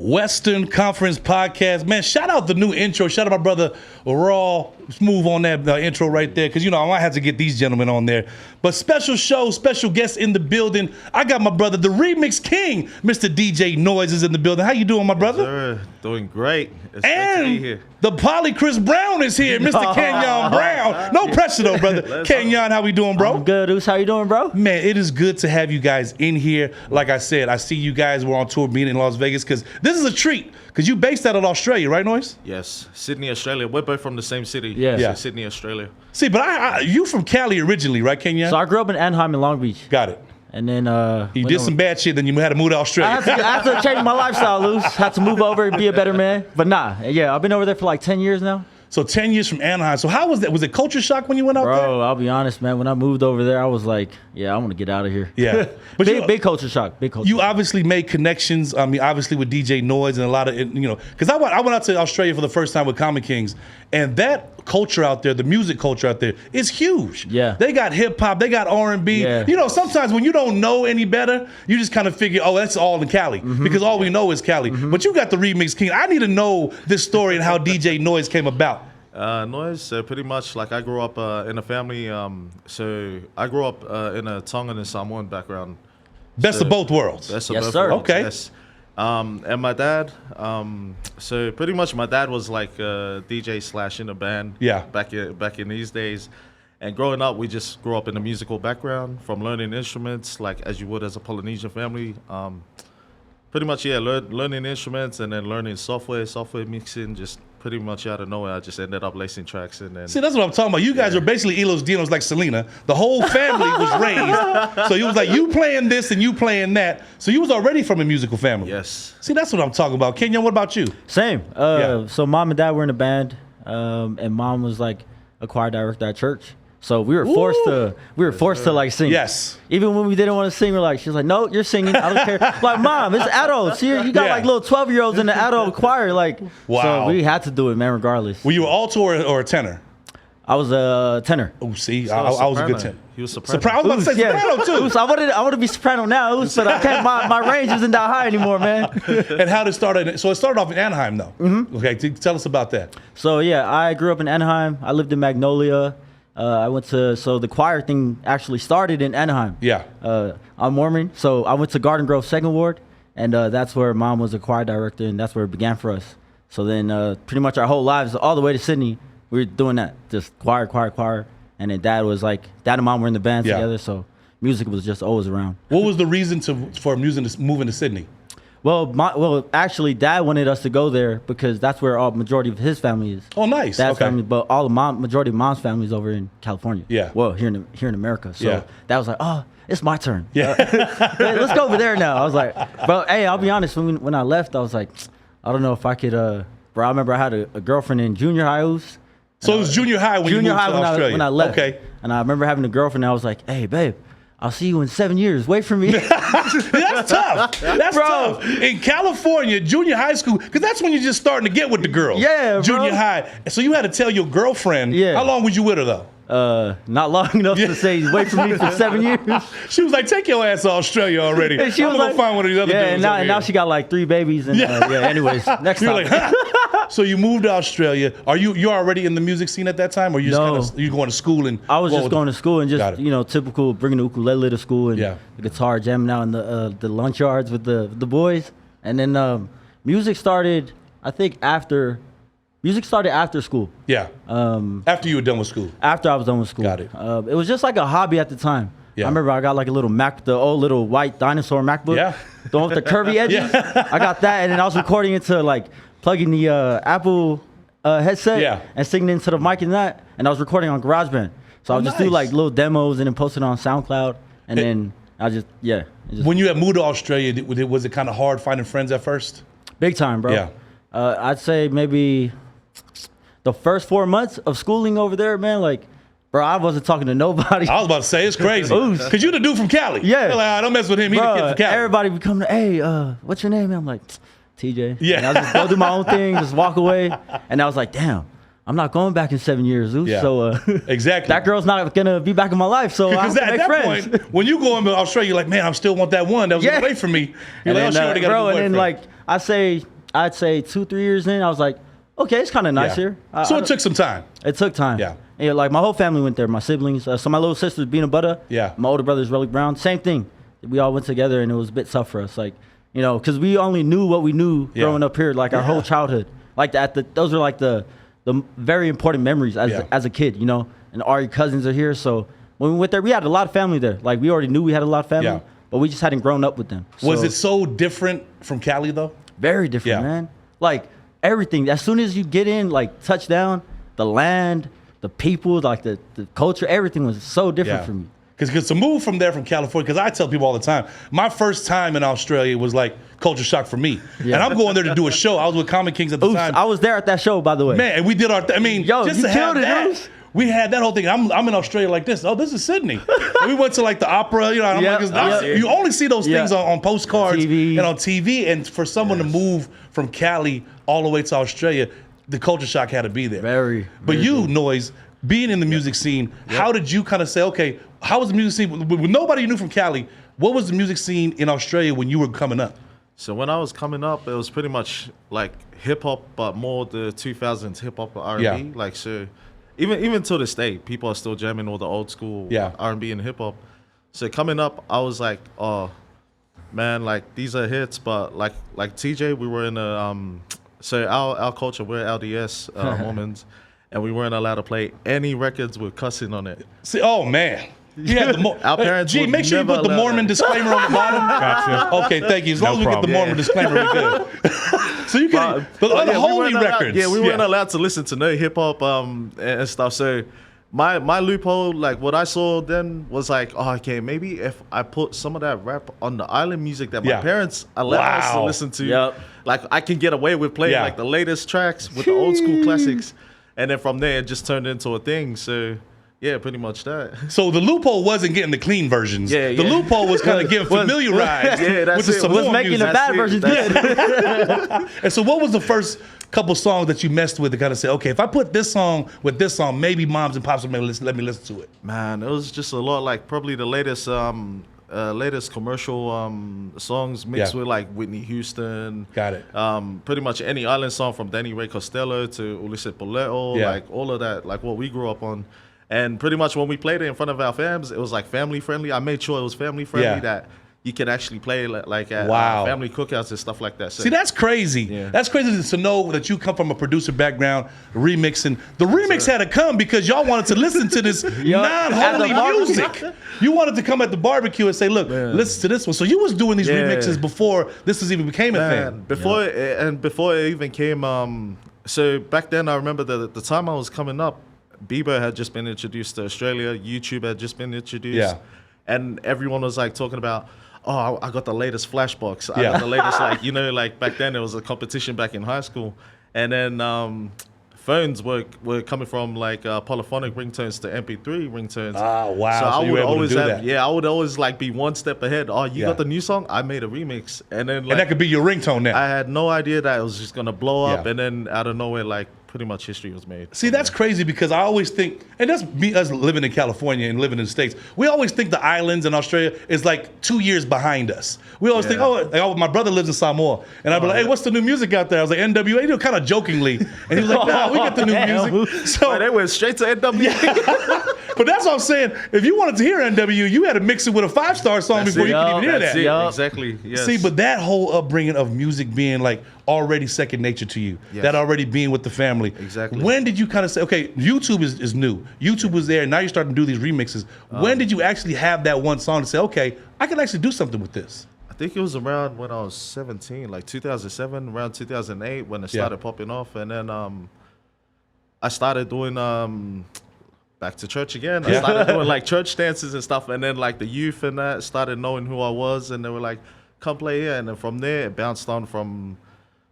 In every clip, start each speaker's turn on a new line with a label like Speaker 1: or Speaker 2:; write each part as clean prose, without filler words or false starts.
Speaker 1: Western Conference Podcast. Man, shout out the new intro. Shout out my brother Raw. Smooth on that intro right there, because, you know, I might have to get these gentlemen on there. But special show, special guest in the building. I got my brother, the Remix King, Mr. DJ Noiz is in the building. How you doing, my brother?
Speaker 2: Yes, sir. Doing great. It's
Speaker 1: and
Speaker 2: good to be here.
Speaker 1: The Poly Chris Brown is here, Mr. Kennyon Brown. No pressure though, brother. Kennyon, how we doing, bro?
Speaker 3: I'm good, Oos. How you doing, bro?
Speaker 1: Man, it is good to have you guys in here. Like I said, I see you guys were on tour being in Las Vegas, because this is a treat, because you based out of Australia, right, Noiz?
Speaker 2: Yes, Sydney, Australia. We're both from the same city.
Speaker 3: Yeah.
Speaker 2: Sydney, Australia.
Speaker 1: See, but you from Cali originally, right, Kennyon?
Speaker 3: So I grew up in Anaheim and Long Beach.
Speaker 1: Got it.
Speaker 3: And then
Speaker 1: you did some bad shit, then you had to move to Australia.
Speaker 3: I had to change my lifestyle, Oos. Had to move over and be a better man. But nah, yeah, I've been over there for like 10 years now.
Speaker 1: So 10 years from Anaheim. So how was that? Was it culture shock when you went out there?
Speaker 3: Bro, I'll be honest, man. When I moved over there, I was like, yeah, I want to get out of here.
Speaker 1: Yeah.
Speaker 3: But big culture shock. Big culture
Speaker 1: You
Speaker 3: shock.
Speaker 1: obviously made connections. I mean, obviously with DJ Noiz and a lot of, you know, because I went out to Australia for the first time with Comic Kings, and that culture out there, the music culture out there, is huge.
Speaker 3: Yeah.
Speaker 1: They got hip hop, they got R&B.
Speaker 3: Yeah.
Speaker 1: You know, sometimes when you don't know any better, you just kind of figure, oh, that's all in Cali, because all we know is Cali. But you got the Remix King. I need to know this story and how DJ Noiz came about.
Speaker 2: Noiz, pretty much like I grew up in a family. So I grew up in a Tongan and Samoan background.
Speaker 1: Best of both worlds.
Speaker 2: Best of
Speaker 3: Yes,
Speaker 2: both
Speaker 3: sir.
Speaker 2: worlds,
Speaker 1: Okay.
Speaker 2: Yes. And my dad, so pretty much my dad was like a DJ / in a band.
Speaker 1: Yeah.
Speaker 2: Back in these days. And growing up, we just grew up in a musical background, from learning instruments, like as you would as a Polynesian family. Pretty much, yeah, learning instruments and then learning software mixing, just pretty much out of nowhere. I just ended up lacing tracks. And then,
Speaker 1: See, that's what I'm talking about. You guys are basically Elos Dinos like Selena. The whole family was raised. So you was like, you playing this and you playing that. So you was already from a musical family.
Speaker 2: yes.
Speaker 1: See, that's what I'm talking about. Kennyon, what about you?
Speaker 3: Same.
Speaker 1: Yeah.
Speaker 3: So mom and dad were in a band, and mom was like a choir director at church. So we were forced to like sing.
Speaker 1: Yes.
Speaker 3: Even when we didn't want to sing, we're like, she's like, no, you're singing. I don't care. Like, mom, it's adults. You got
Speaker 1: Yeah.
Speaker 3: like little 12-year-olds in the adult choir. Like,
Speaker 1: Wow.
Speaker 3: So we had to do it, man, regardless.
Speaker 1: Were you an alto or a tenor?
Speaker 3: I was a tenor.
Speaker 1: Oh, see,
Speaker 2: So
Speaker 1: I was a good
Speaker 2: soprano.
Speaker 1: tenor.
Speaker 2: He was soprano.
Speaker 1: I was about to say soprano too.
Speaker 3: Oos, I wanted to be soprano now, Oos, but I can't. My range isn't that high anymore, man.
Speaker 1: And how did it start? So it started off in Anaheim, though. Okay, tell us about that.
Speaker 3: So yeah, I grew up in Anaheim. I lived in Magnolia. I went to, so the choir thing actually started in Anaheim.
Speaker 1: Yeah.
Speaker 3: I'm Mormon, so I went to Garden Grove 2nd Ward, and that's where mom was a choir director, and that's where it began for us. So then pretty much our whole lives, all the way to Sydney, we were doing that, just choir. And then dad and mom were in the band
Speaker 1: Yeah.
Speaker 3: together, so music was just always around.
Speaker 1: What was the reason for moving to Sydney?
Speaker 3: Well, actually, dad wanted us to go there because that's where all majority of his family is.
Speaker 1: Oh, nice.
Speaker 3: Dad's
Speaker 1: Okay.
Speaker 3: family, but all the majority of mom's family is over in California.
Speaker 1: Yeah.
Speaker 3: Well, here in America. So
Speaker 1: Yeah.
Speaker 3: that was like, oh, it's my turn.
Speaker 1: Yeah.
Speaker 3: Hey, let's go over there now. I was like, bro, hey, I'll be honest. When I left, I was like, I don't know if I could. Bro, I remember I had a girlfriend in junior high.
Speaker 1: So it was junior high when you moved to Australia.
Speaker 3: When I left.
Speaker 1: Okay.
Speaker 3: And I remember having a girlfriend. And I was like, hey, babe, I'll see you in 7 years. Wait for me.
Speaker 1: That's tough. That's
Speaker 3: Bro.
Speaker 1: tough. In California, junior high school, because that's when you're just starting to get with the girls.
Speaker 3: Yeah, bro.
Speaker 1: Junior high. So you had to tell your girlfriend.
Speaker 3: Yeah.
Speaker 1: How long was you with her, though?
Speaker 3: Not long enough to say wait for me for 7 years.
Speaker 1: She was like, take your ass to Australia already.
Speaker 3: And she
Speaker 1: I'm
Speaker 3: was
Speaker 1: going
Speaker 3: like,
Speaker 1: to find one of these other
Speaker 3: yeah,
Speaker 1: dudes.
Speaker 3: and now she got like 3 babies. And anyways, next
Speaker 1: You're
Speaker 3: time.
Speaker 1: like, so you moved to Australia. Are you're already in the music scene at that time, or you just
Speaker 3: No.
Speaker 1: kind of you going to school and?
Speaker 3: I was just going to school and
Speaker 1: Got
Speaker 3: just
Speaker 1: it.
Speaker 3: typical bringing the ukulele to school and
Speaker 1: Yeah.
Speaker 3: the guitar, jamming out in the lunch yards with the boys, and then music started. I think after school.
Speaker 1: Yeah. After you were done with school.
Speaker 3: After I was done with school.
Speaker 1: Got it.
Speaker 3: It was just like a hobby at the time.
Speaker 1: Yeah.
Speaker 3: I remember I got like a little the old little white dinosaur MacBook.
Speaker 1: Yeah.
Speaker 3: The one with the curvy edges.
Speaker 1: Yeah.
Speaker 3: I got that, and then I was recording into like plugging the Apple headset
Speaker 1: Yeah.
Speaker 3: and singing into the mic and that, and I was recording on GarageBand. So I would just do
Speaker 1: nice.
Speaker 3: like little demos and then post it on SoundCloud, and then I just
Speaker 1: When you had moved to Australia, was it kind of hard finding friends at first?
Speaker 3: big time, bro.
Speaker 1: Yeah.
Speaker 3: I'd say maybe the first 4 months of schooling over there, man, like, bro, I wasn't talking to nobody.
Speaker 1: I was about to say, it's crazy.
Speaker 3: Ooh.
Speaker 1: Because you the dude from Cali.
Speaker 3: Yeah.
Speaker 1: You're like, "Ah, don't mess with him. He the kid
Speaker 3: Bro,
Speaker 1: from Cali.
Speaker 3: everybody would come to, hey, what's your name? And I'm like, TJ.
Speaker 1: Yeah.
Speaker 3: And I just go do my own thing, just walk away. And I was like, damn, I'm not going back in 7 years, Oos.
Speaker 1: Yeah.
Speaker 3: So
Speaker 1: Exactly.
Speaker 3: that girl's not gonna be back in my life. So I have
Speaker 1: Because
Speaker 3: to
Speaker 1: at
Speaker 3: make
Speaker 1: that
Speaker 3: friends.
Speaker 1: point, when you go into Australia, you're like, man, I still want that one that was
Speaker 3: yeah.
Speaker 1: away from me. You're
Speaker 3: And
Speaker 1: like, oh,
Speaker 3: then,
Speaker 1: she already got a
Speaker 3: bro,
Speaker 1: new
Speaker 3: and then
Speaker 1: boyfriend.
Speaker 3: like I say I'd say 2-3 years in, I was like, okay, it's kind of nice here.
Speaker 1: So it took some time.
Speaker 3: It took time.
Speaker 1: Yeah.
Speaker 3: And like my whole family went there. My siblings. So my little sister's Bina Butter.
Speaker 1: Yeah.
Speaker 3: My older brother's Relic Brown. Same thing. We all went together, and it was a bit tough for us. Like, you know, because we only knew what we knew growing up here, like our whole childhood. Like those are like the very important memories as a kid, you know. And all your cousins are here, so when we went there, we had a lot of family there. Like we already knew we had a lot of family, but we just hadn't grown up with them.
Speaker 1: Was it so different from Cali though?
Speaker 3: Very different, man. Like everything. As soon as you get in, like touchdown, the land, the people, like the culture, everything was so different for me.
Speaker 1: Because to move from there from California, because I tell people all the time, my first time in Australia was like culture shock for me. Yeah. And I'm going there to do a show. I was with Common Kings at the time.
Speaker 3: I was there at that show, by the way.
Speaker 1: Man, and we did our, just to have that. We had that whole thing. I'm in Australia like this. Oh, this is Sydney. And we went to like the opera, you know. And I'm like, you only see those things on postcards and on TV. And for someone to move from Cali all the way to Australia, the culture shock had to be there. But you, Noiz, being in the music scene, how did you kind of say, okay, how was the music scene? When nobody you knew from Cali, what was the music scene in Australia when you were coming up?
Speaker 2: So when I was coming up, it was pretty much like hip hop, but more the 2000s hip hop or R&B. Like, so even to this day, people are still jamming all the old school R&B and hip hop. So coming up, I was like, oh man, like these are hits, but like TJ, we were in a so our culture, we're LDS Mormons, and we weren't allowed to play any records with cussing on it.
Speaker 1: See, oh man. Yeah,
Speaker 2: our parents
Speaker 1: make sure you put the Mormon disclaimer on the bottom. Gotcha. Okay, thank you. As long as we get the Mormon disclaimer, we're good. So you can, the holy records.
Speaker 2: We weren't allowed to listen to no hip hop and stuff. So my loophole, like what I saw then was like, oh, okay, maybe if I put some of that rap on the island music that my parents allowed us to listen to, like I can get away with playing like the latest tracks with the old school classics. And then from there, it just turned into a thing. So yeah, pretty much that. So
Speaker 1: the loophole wasn't getting the clean versions. The loophole was kind of getting familiarized with the Samoan
Speaker 3: making
Speaker 1: music.
Speaker 3: the bad versions good.
Speaker 1: And so what was the first couple songs that you messed with to kind of say, okay, if I put this song with this song, maybe moms and pops will let me listen to it?
Speaker 2: Man, it was just a lot, like probably the latest commercial songs mixed with like Whitney Houston.
Speaker 1: Got it.
Speaker 2: Pretty much any island song from Danny Ray Costello to Ulysses Poleto, like all of that, like what we grew up on. And pretty much when we played it in front of our fams, it was like family friendly. I made sure it was family friendly that you could actually play like at family cookouts and stuff like that. So,
Speaker 1: see, that's crazy. That's crazy to know that you come from a producer background, remixing. The remix had to come because y'all wanted to listen to this non-holy music. You wanted to come at the barbecue and say, look, listen to this one. So you was doing these remixes before this even became a thing.
Speaker 2: Before it even came, so back then I remember the time I was coming up, Bieber had just been introduced to Australia. YouTube had just been introduced. And everyone was like talking about, oh, I got the latest Flashbox. I got the latest, like, you know, like back then there was a competition back in high school. And then phones were coming from like polyphonic ringtones to MP3 ringtones.
Speaker 1: Oh, wow.
Speaker 2: So I would always have, I would always like be one step ahead. Oh, you got the new song? I made a remix. And then like,
Speaker 1: and that could be your ringtone now.
Speaker 2: I had no idea that it was just going to blow up. And then out of nowhere, like, pretty much history was made.
Speaker 1: See, that's crazy because I always think, and that's me, us living in California and living in the States, we always think the islands in Australia is like 2 years behind us. We always think, oh, my brother lives in Samoa. And I'd be like, hey, what's the new music out there? I was like, NWA, you know, kind of jokingly. And he was like, nah, we get the new music. So
Speaker 2: they went straight to NWA.
Speaker 1: But that's what I'm saying. If you wanted to hear NWA, you had to mix it with a 5-star song before you could even hear that.
Speaker 2: Exactly. Yes.
Speaker 1: See, but that whole upbringing of music being like already second nature to you, that already being with the family.
Speaker 2: Exactly.
Speaker 1: When did you kind of say, okay, YouTube is new. YouTube was there, now you're starting to do these remixes. When did you actually have that one song to say, okay, I can actually do something with this?
Speaker 2: I think it was around when I was 17, like 2007, around 2008 when it started popping off. And then I started doing back to church again. I started doing like church dances and stuff. And then like the youth and that started knowing who I was. And they were like, come play here. And then from there, it bounced on from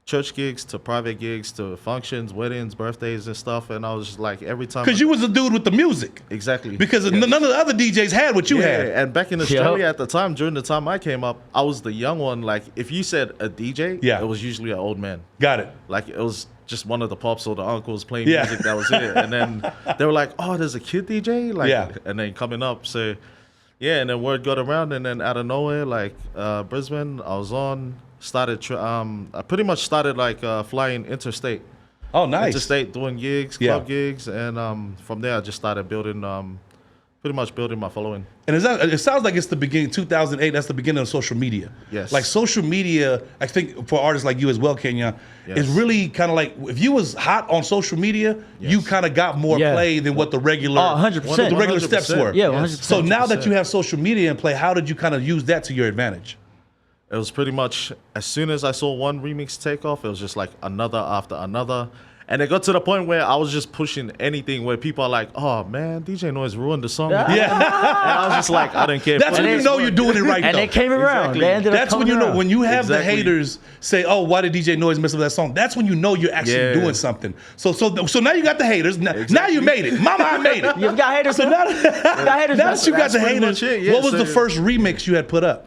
Speaker 2: church gigs to private gigs to functions, weddings, birthdays and stuff. And I was just like, every time.
Speaker 1: Because you was a dude with the music.
Speaker 2: Exactly.
Speaker 1: Because none of the other DJs had what you had.
Speaker 2: And back in Australia at the time, during the time I came up, I was the young one. Like, if you said a DJ, it was usually an old man.
Speaker 1: Got it.
Speaker 2: Like, it was just one of the pops or the uncles playing music that was it. And then they were like, oh, there's a kid DJ? Like, and then coming up. So, and then word got around. And then out of nowhere, like, Brisbane, I was on. I pretty much started like flying interstate.
Speaker 1: Oh, nice.
Speaker 2: Interstate, doing gigs, club gigs, and from there I just started building, pretty much building my following.
Speaker 1: And it sounds like it's the beginning, 2008, that's the beginning of social media.
Speaker 2: Yes.
Speaker 1: Like social media, I think for artists like you as well, Kennyon, is really kind of like, if you was hot on social media, you kind of got more play than what the regular,
Speaker 3: 100%.
Speaker 1: what the regular steps were.
Speaker 3: Yeah, 100%.
Speaker 1: So now that you have social media in play, how did you kind of use that to your advantage?
Speaker 2: It was pretty much, as soon as I saw one remix take off, it was just like another after another. And it got to the point where I was just pushing anything where people are like, oh man, DJ Noiz ruined the song.
Speaker 1: Yeah.
Speaker 2: And I was just like, I don't care.
Speaker 1: That's when you know you're doing it right,
Speaker 3: And
Speaker 1: though.
Speaker 3: they came around.
Speaker 2: Exactly.
Speaker 3: They ended up
Speaker 1: That's when
Speaker 3: coming
Speaker 1: you know,
Speaker 3: around.
Speaker 1: when you have the
Speaker 2: Exactly.
Speaker 1: haters say, oh, why did DJ Noiz mess up that song? That's when you know you're actually doing something. So now you got the haters. Now you made it. Mama, I made it.
Speaker 3: You got haters.
Speaker 1: So now,
Speaker 3: You got haters.
Speaker 1: now that you got the
Speaker 2: pretty
Speaker 1: haters,
Speaker 2: much it, yeah,
Speaker 1: what was the
Speaker 2: so-
Speaker 1: first remix you had put up?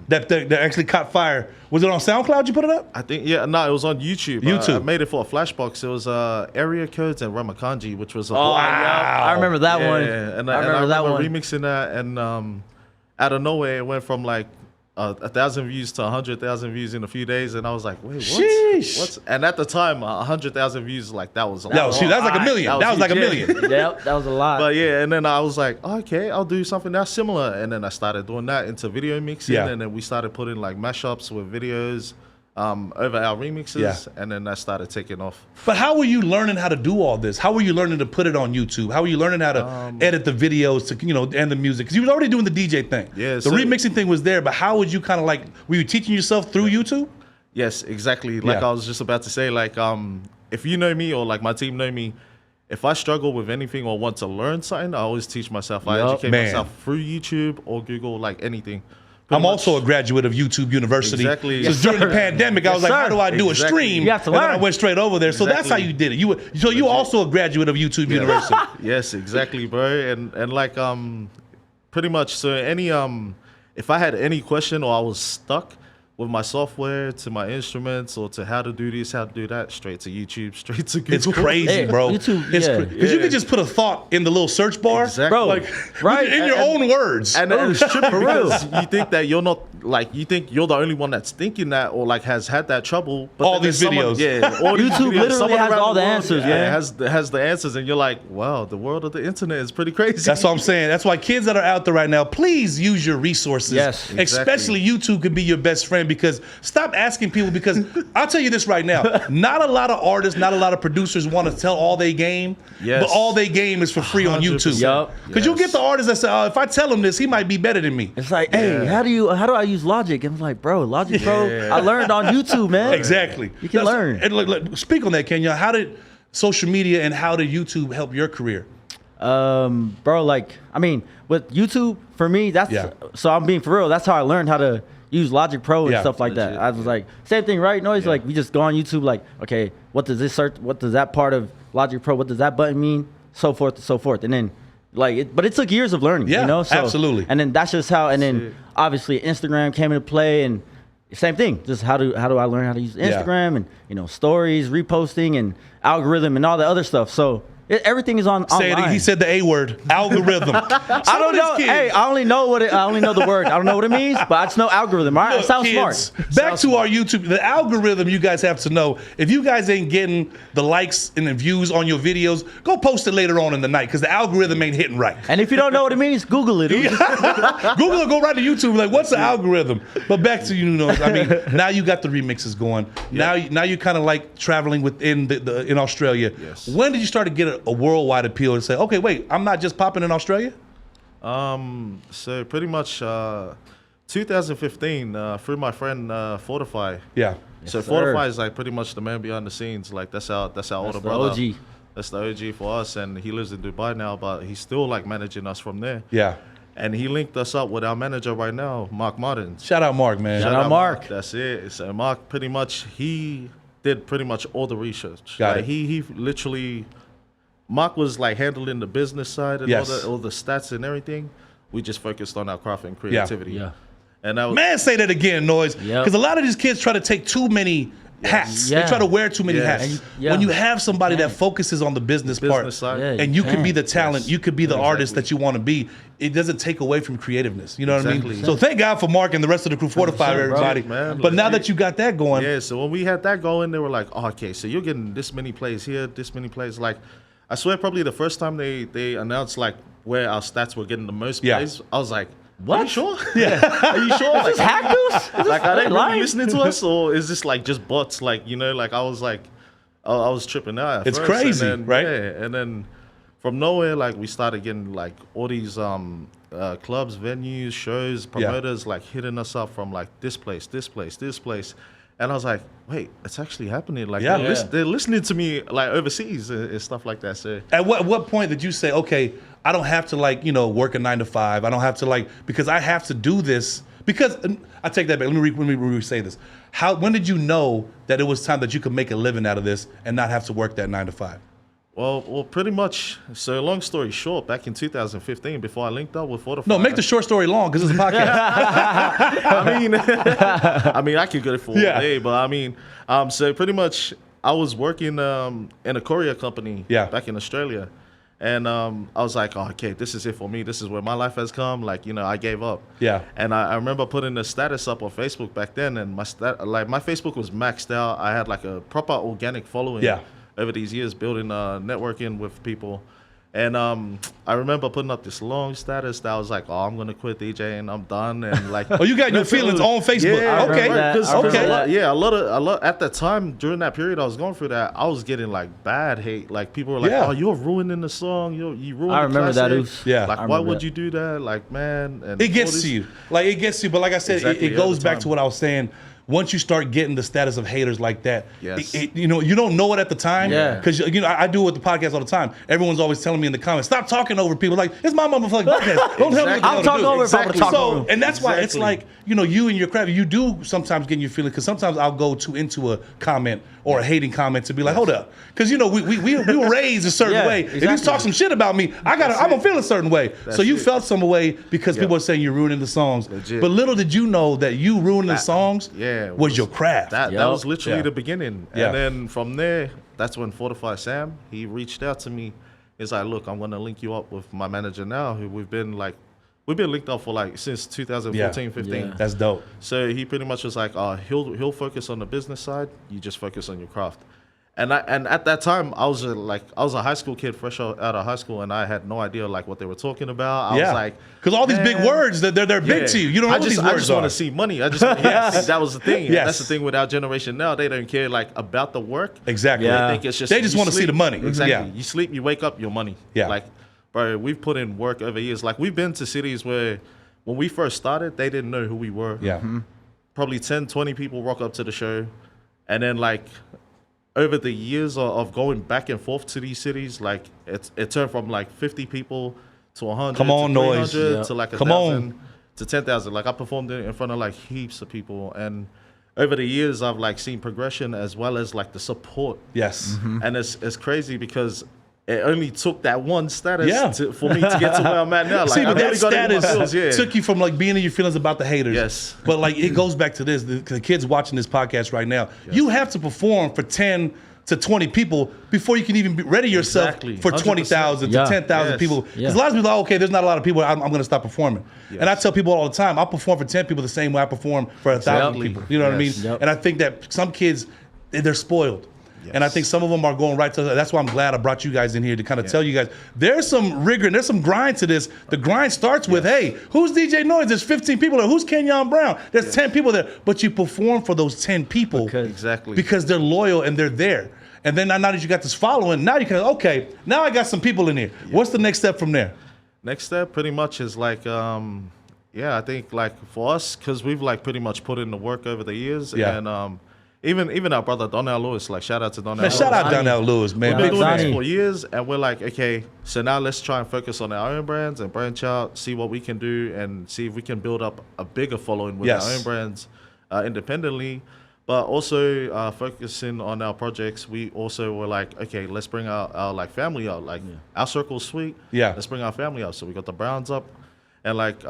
Speaker 1: That actually caught fire. Was it on SoundCloud you put it up?
Speaker 2: I think, it was on YouTube.
Speaker 1: YouTube.
Speaker 2: I made it for a Flashbox. It was Area Codes and Ramakanji, which was a
Speaker 3: Oh, yeah. I remember that one.
Speaker 2: And
Speaker 3: I remember that one.
Speaker 2: remixing that, and out of nowhere, it went from like 1,000 views to 100,000 views in a few days, and I was like, wait, what?
Speaker 1: Sheesh.
Speaker 2: What's? And at the time, 100,000 views, like that was a
Speaker 1: That
Speaker 2: lot.
Speaker 1: was huge. That was like a million. That was like a
Speaker 2: huge,
Speaker 1: million.
Speaker 3: Yep, that was a lot.
Speaker 2: But yeah, and then I was like, okay, I'll do something that's similar. And then I started doing that into video mixing, and then we started putting like mashups with videos over our remixes, and then that started taking off.
Speaker 1: But how were you learning how to do all this? How were you learning to put it on YouTube? How were you learning how to edit the videos to, and the music? Because you was already doing the DJ thing.
Speaker 2: Yeah,
Speaker 1: The
Speaker 2: so-
Speaker 1: remixing thing was there, but how would you kind of like, were you teaching yourself through YouTube?
Speaker 2: Yes, exactly. Like I was just about to say, like if you know me or like my team know me, if I struggle with anything or want to learn something, I always teach myself. I educate myself through YouTube or Google, like anything.
Speaker 1: I'm also a graduate of YouTube University.
Speaker 2: Exactly.
Speaker 1: So during the pandemic, I was like, how do I do a stream?
Speaker 3: You have to
Speaker 1: And then I
Speaker 3: learn.
Speaker 1: went straight over there. So that's how you did it. You also a graduate of YouTube University.
Speaker 2: Yes, exactly, bro. And like pretty much. So any if I had any question or I was stuck with my software to my instruments or to how to do this, how to do that, straight to YouTube, straight to Google.
Speaker 1: It's crazy,
Speaker 3: Hey,
Speaker 1: bro.
Speaker 3: YouTube,
Speaker 1: Because you can just put a thought in the little search bar,
Speaker 2: Exactly.
Speaker 3: Bro,
Speaker 1: like
Speaker 3: right,
Speaker 1: in your own words.
Speaker 2: And it's trippy because you think that you're not, like, you think you're the only one that's thinking that or like has had that trouble. But
Speaker 1: All
Speaker 2: then
Speaker 1: these
Speaker 2: there's
Speaker 1: videos.
Speaker 2: all these
Speaker 3: YouTube
Speaker 2: videos,
Speaker 3: literally
Speaker 2: someone
Speaker 3: has
Speaker 2: around
Speaker 3: all the
Speaker 2: world,
Speaker 3: answers, yeah.
Speaker 2: has the answers, and you're like, wow, the world of the internet is pretty crazy.
Speaker 1: That's what I'm saying. That's why kids that are out there right now, please use your resources.
Speaker 3: Yes.
Speaker 2: Exactly.
Speaker 1: Especially YouTube could be your best friend, because stop asking people, because I'll tell you this right now, not a lot of artists, not a lot of producers want to tell all they game,
Speaker 2: Yes.
Speaker 1: but all they game is for free on
Speaker 2: 100%.
Speaker 1: YouTube.
Speaker 3: Yup.
Speaker 1: Because you'll get the artists that say, oh, if I tell him this, he might be better than me.
Speaker 3: It's like, hey, how do I use Logic? And I'm like, bro, Logic Pro, I learned on YouTube, man.
Speaker 1: Exactly.
Speaker 3: You can learn.
Speaker 1: And look, speak on that, Kennyon. How did social media and how did YouTube help your career?
Speaker 3: Bro, like, I mean, with YouTube, for me, that's, so I'm being for real, that's how I learned how to use Logic Pro and stuff like that.
Speaker 2: Legit,
Speaker 3: I was like, same thing, right? Noiz, like, we just go on YouTube, like, okay, what does this search, what does that part of Logic Pro, what does that button mean? So forth and so forth. And then, like, but it took years of learning,
Speaker 1: Yeah,
Speaker 3: you know? So,
Speaker 1: absolutely.
Speaker 3: And then that's just how, and then obviously Instagram came into play, and same thing, just how do I learn how to use Instagram and, you know, stories, reposting, and algorithm and all the other stuff. So everything is on
Speaker 1: Say
Speaker 3: online.
Speaker 1: it. He said the A word, algorithm.
Speaker 3: I don't know. Hey, I only know the word. I don't know what it means, but I just know algorithm. All right, it sounds smart.
Speaker 1: Back to our YouTube, the algorithm. You guys have to know, if you guys ain't getting the likes and the views on your videos, go post it later on in the night, because the algorithm ain't hitting right.
Speaker 3: And if you don't know what it means, Google it.
Speaker 1: Google it, go right to YouTube. Like, what's the algorithm? But back to I mean, now you got the remixes going. Now you kind of like traveling within in Australia.
Speaker 2: Yes.
Speaker 1: When did you start to get a worldwide appeal and say, okay, wait, I'm not just popping in Australia?
Speaker 2: So pretty much 2015 through my friend Fortify.
Speaker 1: Yeah.
Speaker 2: So
Speaker 3: sir.
Speaker 2: Fortify is like pretty much the man behind the scenes. Like that's our older
Speaker 3: the
Speaker 2: brother.
Speaker 3: OG.
Speaker 2: That's the OG for us, and he lives in Dubai now, but he's still like managing us from there.
Speaker 1: Yeah.
Speaker 2: And he linked us up with our manager right now, Mark Martin.
Speaker 1: Shout out Mark, man.
Speaker 3: Shout out Mark.
Speaker 2: That's it. So Mark pretty much he did pretty much all the research.
Speaker 1: Got
Speaker 2: like
Speaker 1: it.
Speaker 2: He literally Mark was like handling the business side and
Speaker 1: Yes.
Speaker 2: all the stats and everything. We just focused on our craft and creativity.
Speaker 3: Yeah.
Speaker 2: And that was,
Speaker 1: Man, say that again, Noiz.
Speaker 3: Yep.
Speaker 1: Because a lot of these kids try to take too many hats.
Speaker 3: Yeah.
Speaker 1: They try to wear too many
Speaker 2: Yes.
Speaker 1: hats.
Speaker 3: And
Speaker 1: When you have somebody that focuses on the business part,
Speaker 2: Business side.
Speaker 3: Yeah.
Speaker 1: and you can be the talent,
Speaker 2: Yes.
Speaker 1: you could be the artist
Speaker 2: Exactly.
Speaker 1: that you want to be. It doesn't take away from creativeness. You know what I mean?
Speaker 2: Exactly.
Speaker 1: So thank God for Mark and the rest of the crew, Fortify
Speaker 3: 100%, bro.
Speaker 1: everybody.
Speaker 2: Man,
Speaker 1: but now
Speaker 2: legit.
Speaker 1: that you got that going,
Speaker 2: Yeah, so when we had that going, they were like, oh, okay, so you're getting this many plays here, this many plays. Like, I swear probably the first time they announced, like, where our stats were getting the most
Speaker 1: Yeah.
Speaker 2: plays, I was like,
Speaker 3: What?
Speaker 2: Are you sure? Yeah. Are you sure? Like, like, are they really
Speaker 3: lying?
Speaker 2: listening to us, or is this like just bots? Like, you know, like I was like, I was tripping out. At
Speaker 1: It's
Speaker 2: first,
Speaker 1: crazy,
Speaker 2: and then,
Speaker 1: right?
Speaker 2: Yeah, and then from nowhere, like we started getting like all these clubs, venues, shows, promoters like hitting us up from like this place, this place, this place. And I was like, wait, it's actually happening. Like
Speaker 1: Yeah.
Speaker 2: they're listening to me like overseas and stuff like that. So
Speaker 1: at what point did you say, okay, I don't have to like, work a 9 to 5. I don't have to like, because I have to do this. Because I take that back. Let me re-say this. When did you know that it was time that you could make a living out of this and not have to work that 9 to 5?
Speaker 2: Well, pretty much. So long story short, back in 2015, before I linked up with Fortify.
Speaker 1: No, make the short story long because it's a podcast.
Speaker 2: I mean, I could go for all day, but I mean, so pretty much, I was working in a courier company back in Australia, and I was like, oh, okay, this is it for me. This is where my life has come. Like, I gave up.
Speaker 1: Yeah.
Speaker 2: And I remember putting a status up on Facebook back then, and my Facebook was maxed out. I had like a proper organic following.
Speaker 1: Yeah.
Speaker 2: Over these years, building networking with people. And I remember putting up this long status that I was like, oh, I'm going to quit DJing. I'm done. And like,
Speaker 1: Oh, you got your feelings on Facebook.
Speaker 2: Yeah,
Speaker 1: Okay.
Speaker 3: that.
Speaker 2: Because
Speaker 1: Okay.
Speaker 2: a lot at that time, during that period I was going through that, I was getting like bad hate. Like people were like,
Speaker 1: Yeah.
Speaker 2: oh, you're ruining the song. You ruined
Speaker 3: I
Speaker 2: the
Speaker 3: remember that,
Speaker 2: classic.
Speaker 3: Oos.
Speaker 1: Yeah.
Speaker 2: Like,
Speaker 3: I
Speaker 2: why
Speaker 3: remember
Speaker 2: would
Speaker 3: that.
Speaker 2: you do that? Like, man. And
Speaker 1: It
Speaker 2: all
Speaker 1: gets
Speaker 2: this-
Speaker 1: to you. Like, it gets to you. But like I said,
Speaker 2: Exactly,
Speaker 1: it
Speaker 2: at
Speaker 1: goes
Speaker 2: the
Speaker 1: back
Speaker 2: time.
Speaker 1: to what I was saying. Once you start getting the status of haters like that,
Speaker 2: Yes.
Speaker 1: you don't know it at the time.
Speaker 3: Yeah.
Speaker 1: Because, I do it with the podcast all the time. Everyone's always telling me in the comments, stop talking over people. Like, it's my motherfucking podcast. Don't tell me what
Speaker 2: Exactly.
Speaker 1: the hell
Speaker 3: I'll
Speaker 1: to
Speaker 3: talk
Speaker 1: do.
Speaker 3: over if I wanna talk
Speaker 1: So,
Speaker 3: over.
Speaker 1: and that's why it's
Speaker 2: Exactly.
Speaker 1: like, you and your craft, you do sometimes get in your feelings, because sometimes I'll go into a comment or a hating comment to be like, hold up. Because, we were raised a certain
Speaker 3: Yeah,
Speaker 1: way. If you
Speaker 3: exactly.
Speaker 1: talk some shit about me, I'm going to feel a certain way. So you
Speaker 2: it.
Speaker 1: felt some way because people are saying you're ruining the songs.
Speaker 2: Legit.
Speaker 1: But little did you know that you ruining the songs was your craft.
Speaker 2: That
Speaker 3: Yup.
Speaker 2: was literally
Speaker 1: Yeah.
Speaker 2: the beginning.
Speaker 1: Yeah.
Speaker 2: And then from there, that's when Fortify Sam, he reached out to me. He's like, look, I'm going to link you up with my manager now, who we've been linked up for like since 2014, 15.
Speaker 3: Yeah.
Speaker 1: That's dope.
Speaker 2: So he pretty much was like, he'll focus on the business side. You just focus on your craft. And at that time, I was a high school kid, fresh out of high school, and I had no idea like what they were talking about. I was like,
Speaker 1: because all these big
Speaker 2: man,
Speaker 1: words, they're big to you. You don't know what these
Speaker 2: I
Speaker 1: words
Speaker 2: just
Speaker 1: are.
Speaker 2: want to see money. I just that was the thing. And
Speaker 1: Yes.
Speaker 2: that's the thing with our generation now. They don't care like about the work.
Speaker 1: Exactly.
Speaker 3: Yeah.
Speaker 2: They think it's just
Speaker 1: They just
Speaker 2: you
Speaker 1: wanna see
Speaker 2: sleep-
Speaker 1: the money.
Speaker 2: Exactly.
Speaker 1: Yeah.
Speaker 2: You sleep, you wake up, your money.
Speaker 1: Yeah.
Speaker 2: Like, bro, we've put in work over years. Like, we've been to cities where when we first started, they didn't know who we were.
Speaker 1: Yeah.
Speaker 2: Probably 10, 20 people rock up to the show. And then like over the years of going back and forth to these cities, like it turned from like 50 people to 100
Speaker 1: Come on,
Speaker 2: to
Speaker 1: Noiz.
Speaker 2: 300
Speaker 3: Yeah.
Speaker 2: to like
Speaker 1: Come on.
Speaker 2: 1,000 to 10,000. Like I performed in front of like heaps of people, and over the years I've like seen progression as well as like the support.
Speaker 1: Yes.
Speaker 2: And it's crazy because it only took that one status
Speaker 1: Yeah.
Speaker 2: for me to get to where I'm at now. Like,
Speaker 1: See, but
Speaker 2: I
Speaker 1: that
Speaker 2: really got it in my
Speaker 1: status
Speaker 2: feels, yeah.
Speaker 1: took you from like being in your feelings about the haters.
Speaker 2: Yes.
Speaker 1: But like it goes back to this: the kids watching this podcast right now, you have to perform for 10 to 20 people before you can even be ready yourself
Speaker 2: Exactly.
Speaker 1: for 20,000 to
Speaker 3: Yeah.
Speaker 1: 10,000
Speaker 2: Yes.
Speaker 1: people. Because
Speaker 3: Yeah.
Speaker 1: a lot of people are like, okay, there's not a lot of people, I'm going to stop performing. And I tell people all the time, I'll perform for 10 people the same way I perform for 1,000
Speaker 2: Exactly.
Speaker 1: people. You know what I mean?
Speaker 2: Yes.
Speaker 3: Yep.
Speaker 1: And I think that some kids, they're spoiled. And I think some of them are going right to that's why I'm glad I brought you guys in here to kind of tell you guys there's some rigor and there's some grind to this. The grind starts with, hey, who's DJ Noiz? There's 15 people there. Who's Kennyon Brown? There's 10 people there. But you perform for those 10 people
Speaker 2: Exactly.
Speaker 1: because they're loyal and they're there. And then now that you got this following, now you can, okay, now I got some people in here. What's the next step from there?
Speaker 2: Next step pretty much is like, I think like for us, because we've like pretty much put in the work over the years.
Speaker 1: Yeah.
Speaker 2: And even our brother Donnell Lewis, like shout out to Donnell
Speaker 1: Man,
Speaker 2: Lewis.
Speaker 1: shout out Donnell Lewis, man.
Speaker 2: We've been
Speaker 1: Big
Speaker 2: doing
Speaker 1: fan.
Speaker 2: this
Speaker 3: Donnie.
Speaker 2: for years, and we're like, okay, so now let's try and focus on our own brands and branch out, see what we can do, and see if we can build up a bigger following with
Speaker 1: Yes.
Speaker 2: our own brands independently. But also focusing on our projects, we also were like, okay, let's bring our like family out. Like our circle's sweet.
Speaker 1: Yeah.
Speaker 2: Let's bring our family out. So we got the Browns up, and like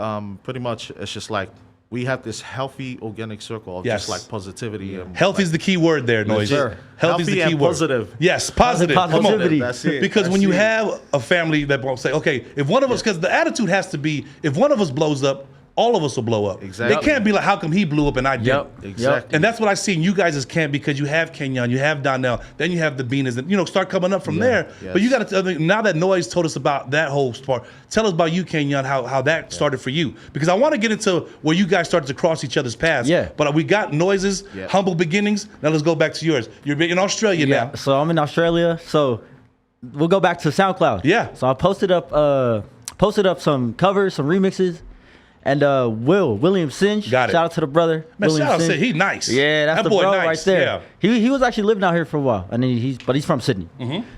Speaker 2: pretty much it's just like we have this healthy organic circle of just like positivity. And
Speaker 1: healthy is the key word there, Noiz.
Speaker 2: Sure.
Speaker 1: Healthy is the key word.
Speaker 2: Positive.
Speaker 1: Yes, positive. Come on.
Speaker 3: Positivity.
Speaker 2: That's it.
Speaker 1: Because
Speaker 2: That's
Speaker 1: when you
Speaker 2: it.
Speaker 1: have a family that won't say, okay, if one of us, because the attitude has to be, if one of us blows up, all of us will blow up.
Speaker 2: Exactly.
Speaker 1: They can't be like, how come he blew up and I didn't?
Speaker 2: Exactly.
Speaker 1: And that's what I see in you guys as camp, because you have Kennyon, you have Donnell, then you have the Beaners, and start coming up from there.
Speaker 2: Yes.
Speaker 1: But you got to, now that Noiz told us about that whole part, tell us about you, Kennyon, how that started for you. Because I want to get into where you guys started to cross each other's paths.
Speaker 3: Yeah.
Speaker 1: But we got Noiz's humble beginnings. Now let's go back to yours. You're in Australia now.
Speaker 3: So I'm in Australia. So we'll go back to SoundCloud.
Speaker 1: Yeah.
Speaker 3: So I posted up some covers, some remixes. And William Singe,
Speaker 1: Got it.
Speaker 3: shout out to the brother.
Speaker 1: Man,
Speaker 3: William
Speaker 1: shout out,
Speaker 3: Singe.
Speaker 1: he nice.
Speaker 3: Yeah, that's
Speaker 1: that
Speaker 3: the
Speaker 1: boy
Speaker 3: bro
Speaker 1: nice.
Speaker 3: right there.
Speaker 1: Yeah.
Speaker 3: He was actually living out here for a while, and but he's from Sydney.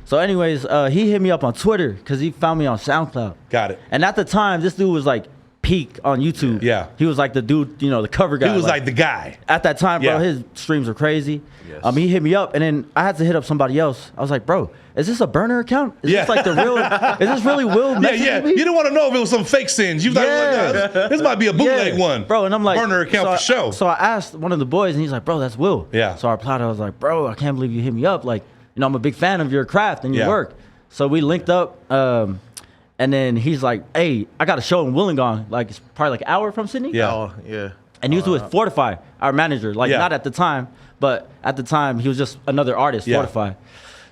Speaker 3: So anyways, he hit me up on Twitter because he found me on SoundCloud.
Speaker 1: Got it.
Speaker 3: And at the time, this dude was like peak on YouTube.
Speaker 1: Yeah.
Speaker 3: He was like the dude, the cover guy.
Speaker 1: He was like the guy.
Speaker 3: At that time, bro,
Speaker 1: Yeah.
Speaker 3: his streams were crazy.
Speaker 2: Yes.
Speaker 3: He hit me up, and then I had to hit up somebody else. I was like, bro, is this a burner account? Is this like the real? Is this really Will?
Speaker 1: Yeah.
Speaker 3: Me?
Speaker 1: You didn't want to know if it was some fake sins. You thought, this might be a bootleg one.
Speaker 3: Bro, and I'm like,
Speaker 1: burner account for sure.
Speaker 3: So I asked one of the boys, and he's like, bro, that's Will.
Speaker 1: Yeah.
Speaker 3: So I replied, I was like, bro, I can't believe you hit me up. Like, I'm a big fan of your craft and your work. So we linked up, and then he's like, hey, I got a show in Wollongong. Like, it's probably like an hour from Sydney.
Speaker 1: Yeah.
Speaker 2: Oh, yeah.
Speaker 3: And he was with Fortify, our manager. Like, not at the time, but at the time, he was just another artist, Fortify.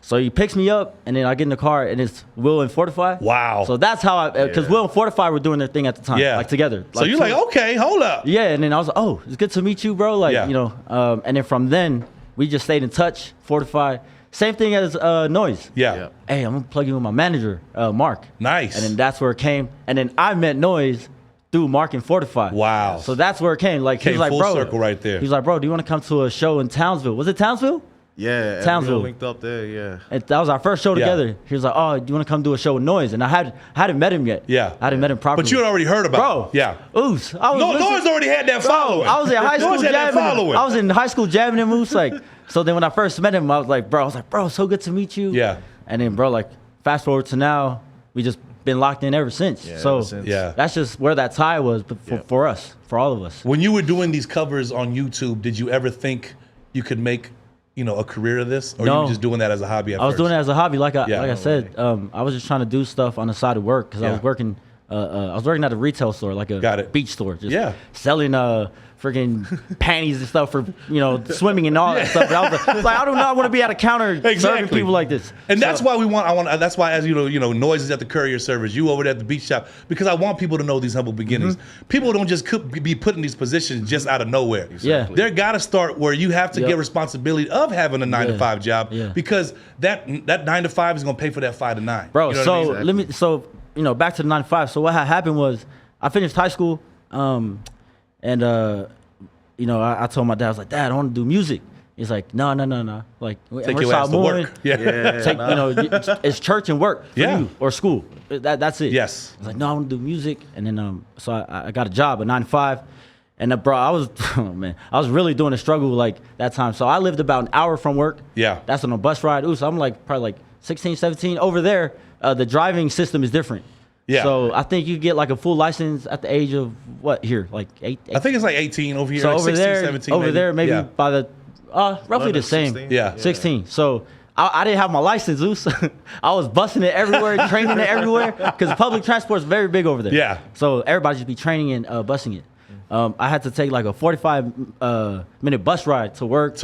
Speaker 3: So he picks me up, and then I get in the car, and it's Will and Fortify.
Speaker 1: Wow.
Speaker 3: So that's how because Will and Fortify were doing their thing at the time, like together.
Speaker 1: So you're like, okay, hold up.
Speaker 3: Yeah, and then I was like, oh, it's good to meet you, bro. Like, and then from then, we just stayed in touch, Fortify. Same thing as Noiz.
Speaker 1: Yeah.
Speaker 3: Hey, I'm going to plug you with my manager, Mark.
Speaker 1: Nice.
Speaker 3: And then that's where it came. And then I met Noiz through Mark and Fortify.
Speaker 1: Wow.
Speaker 3: So that's where it came. Like, he was like,
Speaker 1: full
Speaker 3: bro.
Speaker 1: circle right there.
Speaker 3: He's like, bro, do you want to come to a show in Townsville? Was it Townsville?
Speaker 2: Yeah,
Speaker 3: Townsville.
Speaker 2: everyone linked up there, yeah.
Speaker 3: And that was our first show together. He was like, oh, do you want to come do a show with Noiz? And I hadn't met him yet.
Speaker 1: Yeah.
Speaker 3: I hadn't met him properly.
Speaker 1: But you had already heard about
Speaker 3: Bro.
Speaker 1: it. Yeah.
Speaker 3: Oos. I was
Speaker 1: Noiz already had that following.
Speaker 3: I was in high school
Speaker 1: Noiz had that
Speaker 3: jamming.
Speaker 1: following.
Speaker 3: I was in high school jamming in Moose. Like, so then when I first met him, I was like, bro, so good to meet you.
Speaker 1: Yeah.
Speaker 3: And then, bro, like, fast forward to now, we just been locked in ever since.
Speaker 2: Yeah,
Speaker 3: so
Speaker 2: ever since.
Speaker 3: that's just where that tie was for us, for all of us.
Speaker 1: When you were doing these covers on YouTube, did you ever think you could make, a career of this? Or
Speaker 3: No.
Speaker 1: you were just doing that as a hobby at
Speaker 3: I was
Speaker 1: first?
Speaker 3: doing it as a hobby, like I
Speaker 1: Yeah.
Speaker 3: said. I was just trying to do stuff on the side of work because I was working. I was working at a retail store, like a beach store, just selling freaking panties and stuff for swimming and all that stuff. But I was like, I do not want to be at a counter serving people like this.
Speaker 1: And that's why that's why, as Noiz is at the courier service, you over there at the beach shop, because I want people to know these humble beginnings. People don't just be put in these positions just out of nowhere.
Speaker 3: Exactly.
Speaker 1: There got to start where you have to get responsibility of having a 9-to-5 job, because that 9-to-5 is going to pay for that 5 to 9.
Speaker 3: Bro,
Speaker 1: You know
Speaker 3: so
Speaker 1: what I mean?
Speaker 3: back to the 9-to-5. So what had happened was I finished high school, and I told my dad, I was like, Dad, I want to do music. He's like, no. Like,
Speaker 1: Take your ass to work.
Speaker 3: It's church and work for you, or school. That's it.
Speaker 1: Yes.
Speaker 3: I was like, no, I want to do music. And then so I got a job at 9-to-5. And bro, I was really doing a struggle like that time. So I lived about an hour from work.
Speaker 1: Yeah.
Speaker 3: That's on a bus ride. Ooh, so I'm like probably like 16, 17. Over there, the driving system is different.
Speaker 1: Yeah.
Speaker 3: So I think you get like a full license at the age of what here, like 8.
Speaker 1: I think it's like 18 over here.
Speaker 3: So
Speaker 1: like
Speaker 3: over
Speaker 1: 16,
Speaker 3: there,
Speaker 1: 17
Speaker 3: maybe by the roughly the same.
Speaker 2: 16.
Speaker 1: Yeah.
Speaker 3: 16. So I didn't have my license, Zeus. I was busting it everywhere, training it everywhere, because public transport is very big over there.
Speaker 1: Yeah.
Speaker 3: So everybody just be training and busing it. I had to take like a 45-minute bus ride to work.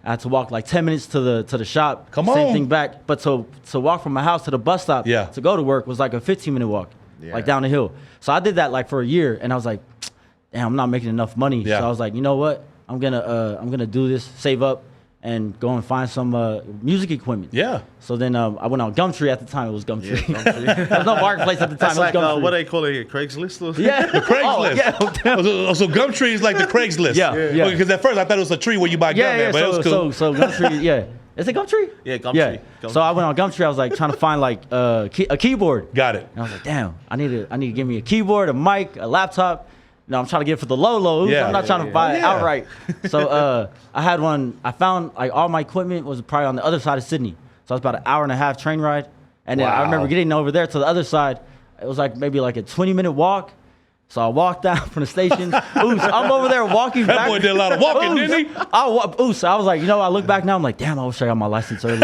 Speaker 3: I had to walk like 10 minutes to the shop.
Speaker 1: Come on.
Speaker 3: Same thing back. But to walk from my house to the bus stop to go to work was like a 15-minute walk, like down the hill. So I did that like for a year, and I was like, damn, I'm not making enough money.
Speaker 1: Yeah.
Speaker 3: So I was like, you know what? I'm gonna do this, save up, and go and find some music equipment.
Speaker 1: Yeah.
Speaker 3: So then I went on Gumtree at the time. It was Gumtree. There's no marketplace at the time.
Speaker 2: That's
Speaker 3: it was
Speaker 2: like,
Speaker 3: Gumtree.
Speaker 2: what they call it, Craigslist? Or
Speaker 3: Yeah.
Speaker 1: The Craigslist.
Speaker 3: Oh, yeah.
Speaker 1: So Gumtree is like the Craigslist.
Speaker 3: Yeah.
Speaker 1: Because at first I thought it was a tree where you buy gum, man, but it was cool.
Speaker 3: So Gumtree, yeah. Is it Gumtree?
Speaker 2: Yeah, Gumtree.
Speaker 3: Yeah.
Speaker 2: Gumtree.
Speaker 3: So I went on Gumtree. I was like trying to find like a keyboard.
Speaker 1: Got it.
Speaker 3: And I was like, damn, I need to give me a keyboard, a mic, a laptop. No, I'm trying to get it for the low.
Speaker 1: Yeah.
Speaker 3: I'm not trying to buy it
Speaker 1: Yeah.
Speaker 3: outright. So I had one. I found like all my equipment was probably on the other side of Sydney. So it was about an hour and a half train ride. And then I remember getting over there to the other side. It was like maybe like a 20-minute walk. So I walked down from the station. I'm over there walking back.
Speaker 1: That boy did a lot of walking, didn't he?
Speaker 3: So I was like, I look back now, I'm like, damn, I wish I got my license earlier.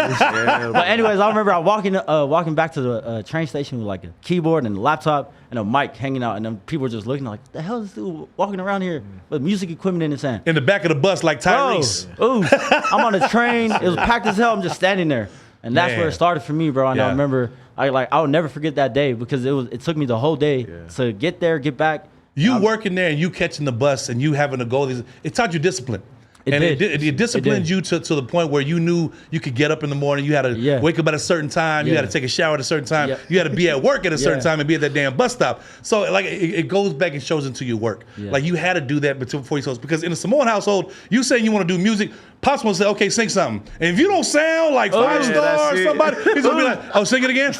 Speaker 3: But anyways, I remember I walking back to the train station with like a keyboard and a laptop and a mic hanging out, and then people were just looking like, what the hell is this dude walking around here with music equipment in his hand?
Speaker 1: In the back of the bus like Tyrese.
Speaker 3: I'm on the train. It was packed as hell. I'm just standing there. And that's where it started for me, bro. And I remember, I'll never forget that day because it took me the whole day to get there, get back.
Speaker 1: You working there and you catching the bus and you having to go, it taught you discipline. It disciplined you to the point where you knew you could get up in the morning. You had to wake up at a certain time. You had to take a shower at a certain time. You had to be at work at a certain time and be at that damn bus stop. So like it goes back and shows into your work. Like you had to do that before you chose. Because in a Samoan household, you saying you want to do music, Pops will say, okay, sing something. And if you don't sound like 5-star or somebody, he's going to be like, oh, sing it again?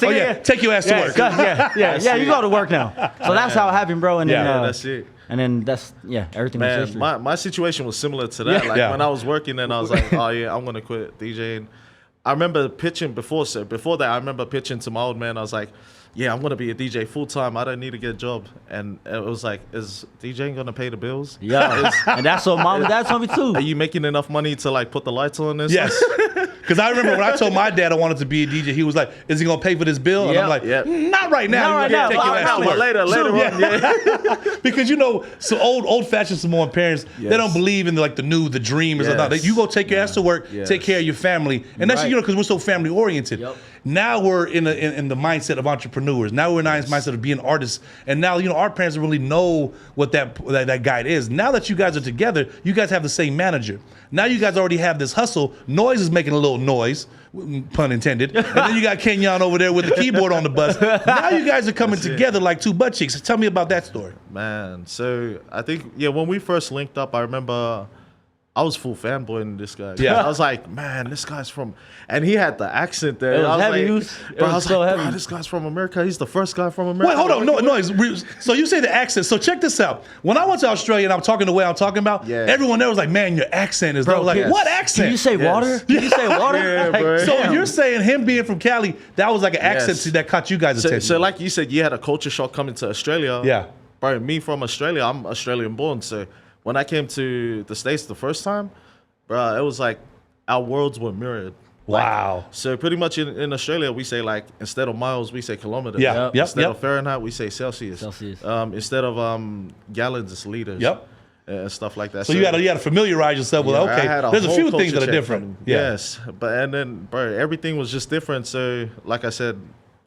Speaker 1: Take your ass to work.
Speaker 3: You go to work now. So that's how it happened, bro. And then,
Speaker 2: that's it.
Speaker 3: And then everything was history.
Speaker 2: My situation was similar to that. When I was working, and I was like, oh yeah, I'm gonna quit DJing. I remember pitching before that. I remember pitching to my old man. I was like, yeah, I'm gonna be a DJ full time. I don't need to get a job. And it was like, is DJing gonna pay the bills?
Speaker 3: Yeah, and that's what mom and dad told me too.
Speaker 2: Are you making enough money to like put the lights on this?
Speaker 1: Yes. Because I remember when I told my dad I wanted to be a DJ, he was like, is he going to pay for this bill? And I'm like, not right now.
Speaker 3: Not right now.
Speaker 1: Take your ass to work.
Speaker 2: Later on.
Speaker 1: Because, so old-fashioned Samoan parents, they don't believe in the dream. You go take your ass to work, take care of your family. And that's, because we're so family-oriented. Yep. Now we're in the mindset of entrepreneurs. Now we're in the mindset of being artists. And now, our parents really know what that guide is. Now that you guys are together, you guys have the same manager. Now you guys already have this hustle. Noiz is making a little noise, pun intended. And then you got Kennyon over there with the keyboard on the bus. Now you guys are coming together like two butt cheeks. Tell me about that story.
Speaker 2: Man, so I think, when we first linked up, I remember I was full fanboying this guy. Yeah. I was like, man, this guy's from, and he had the accent there.
Speaker 3: I was
Speaker 2: heavy.
Speaker 3: Heavy.
Speaker 2: Bro, this guy's from America. He's the first guy from America.
Speaker 1: Wait, hold on. No. So you say the accent. So check this out. When I went to Australia and I'm talking the way I'm talking about, everyone there was like, man, your accent is like, what accent?
Speaker 3: Can you say water? Can you say water?
Speaker 2: Yeah, bro.
Speaker 1: So you're saying him being from Cali, that was like an accent that caught you guys' attention.
Speaker 2: So like you said, you had a culture shock coming to Australia.
Speaker 1: Yeah.
Speaker 2: Bro, me from Australia, I'm Australian born. So when I came to the States the first time, bro, it was like our worlds were mirrored.
Speaker 1: Wow.
Speaker 2: So pretty much in Australia, we say like, instead of miles, we say kilometers.
Speaker 1: Yeah.
Speaker 2: Instead of Fahrenheit, we say Celsius. Instead of gallons, it's liters.
Speaker 1: Yep.
Speaker 2: And stuff like that.
Speaker 1: So you had to familiarize yourself with, there's a few things that are different.
Speaker 2: Yes. And then, bro, everything was just different. So like I said,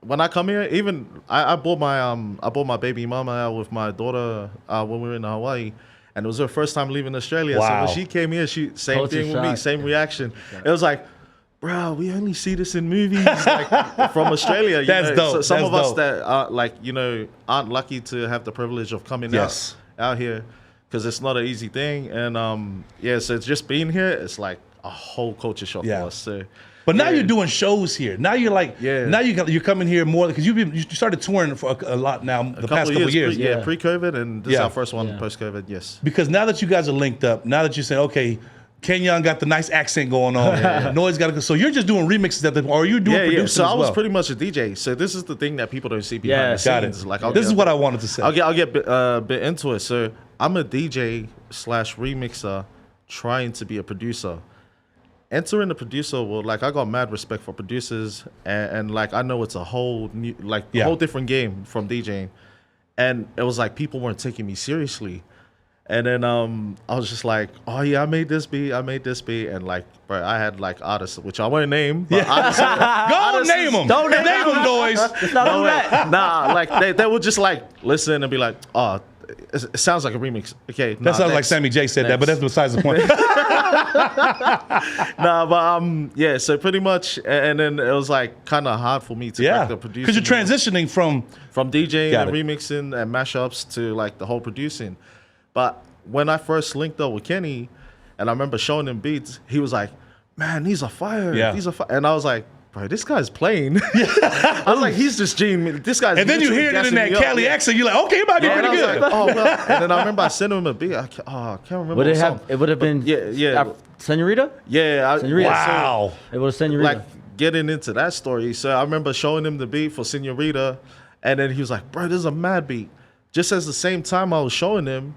Speaker 2: when I come here, even I bought my baby mama out with my daughter when we were in Hawaii. And it was her first time leaving Australia.
Speaker 1: Wow.
Speaker 2: So when she came here, same thing with me, same reaction. It was like, bro, we only see this in movies like, from Australia.
Speaker 1: That's dope.
Speaker 2: So some of us that are aren't lucky to have the privilege of coming out here, because it's not an easy thing. And so it's just being here, it's like a whole culture shock for us. So.
Speaker 1: But now you're doing shows here. Now you're like, now you're coming here more because you started touring for a lot now the past couple years.
Speaker 2: Pre-COVID, and this is our first one post-COVID. Yes.
Speaker 1: Because now that you guys are linked up, now that you say, okay, Kennyon got the nice accent going on, Noiz got so you're just doing remixes or you're doing producing
Speaker 2: So I was
Speaker 1: as well.
Speaker 2: pretty much a DJ. So this is the thing that people don't see behind the scenes. Like,
Speaker 1: this is what I wanted to say.
Speaker 2: I'll get a bit into it. So I'm a DJ / remixer trying to be a producer. Entering the producer world, like I got mad respect for producers, and like I know it's a whole new, whole different game from DJing, and it was like people weren't taking me seriously, and then I was just like, oh yeah, I made this beat, and like, bro, I had like artists which I won't name, but
Speaker 1: go name them, don't name them, Noiz.
Speaker 2: Nah, like they would just like listen and be like, oh. It sounds like a remix. Okay,
Speaker 1: that sounds like Sammy J said that, but that's besides the point.
Speaker 2: So pretty much, and then it was like kind of hard for me to crack the producing.
Speaker 1: Because you're transitioning from
Speaker 2: DJing and remixing and mashups to like the whole producing. But when I first linked up with Kenny, and I remember showing him beats, he was like, "Man, these are fire. These are fire," and I was like, bro, this guy's playing. I was like, he's just Gene. This guy's.
Speaker 1: And then you hear it in that Cali accent. You're like, okay, it might be pretty good.
Speaker 2: Like, oh well. And then I remember I sent him a beat. I can't remember.
Speaker 3: Would it would have been Senorita?
Speaker 2: Yeah.
Speaker 3: Senorita.
Speaker 1: Wow.
Speaker 3: It was Senorita.
Speaker 2: Like getting into that story. So I remember showing him the beat for Senorita, and then he was like, bro, this is a mad beat. just as the same time I was showing him,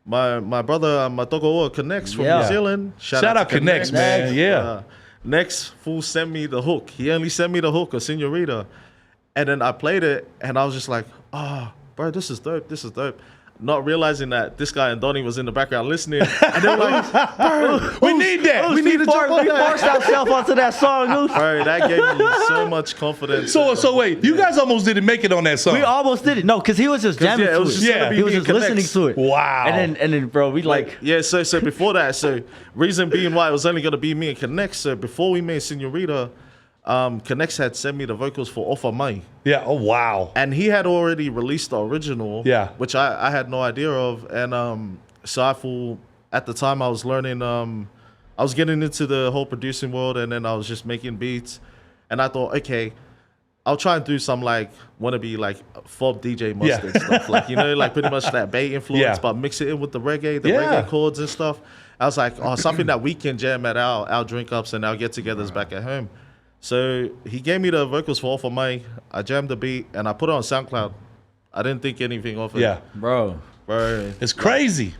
Speaker 2: my brother, my Togoa Connects from New Zealand.
Speaker 1: Shout out
Speaker 2: to
Speaker 1: Connects, man. Yeah.
Speaker 2: Next fool sent me the hook. He only sent me the hook of Senorita. And then I played it, and I was just like, bro, this is dope. This is dope. Not realizing that this guy and Donnie was in the background listening. And they were like, bro,
Speaker 1: we need that. We need to jump on
Speaker 3: We
Speaker 1: that.
Speaker 3: forced ourselves onto that song, Oos.
Speaker 2: Bro, that gave me so much confidence.
Speaker 1: So wait, you guys almost didn't make it on that song.
Speaker 3: We almost did it. No, because he was just jamming
Speaker 2: it
Speaker 3: to
Speaker 2: was
Speaker 3: it.
Speaker 2: just gonna be
Speaker 3: He was
Speaker 2: me
Speaker 3: just
Speaker 2: and
Speaker 3: listening
Speaker 2: Connects.
Speaker 3: to it.
Speaker 1: Wow.
Speaker 3: And then, bro, we like
Speaker 2: So before that, so reason being why it was only gonna be me and Connect. So before we made Senorita, Connects had sent me the vocals for Off of Mai.
Speaker 1: Yeah. Oh wow.
Speaker 2: And he had already released the original, which I had no idea of. And so I feel at the time I was learning, I was getting into the whole producing world, and then I was just making beats. And I thought, okay, I'll try and do some like wannabe like Fob DJ Mustard stuff, like like pretty much that Bay influence, but mix it in with the reggae chords and stuff. I was like, something that we can jam at our drink ups and our get-togethers back at home. So he gave me the vocals for Off of Mai. I jammed the beat and I put it on SoundCloud. I didn't think anything of it.
Speaker 1: Yeah,
Speaker 3: bro.
Speaker 1: It's crazy,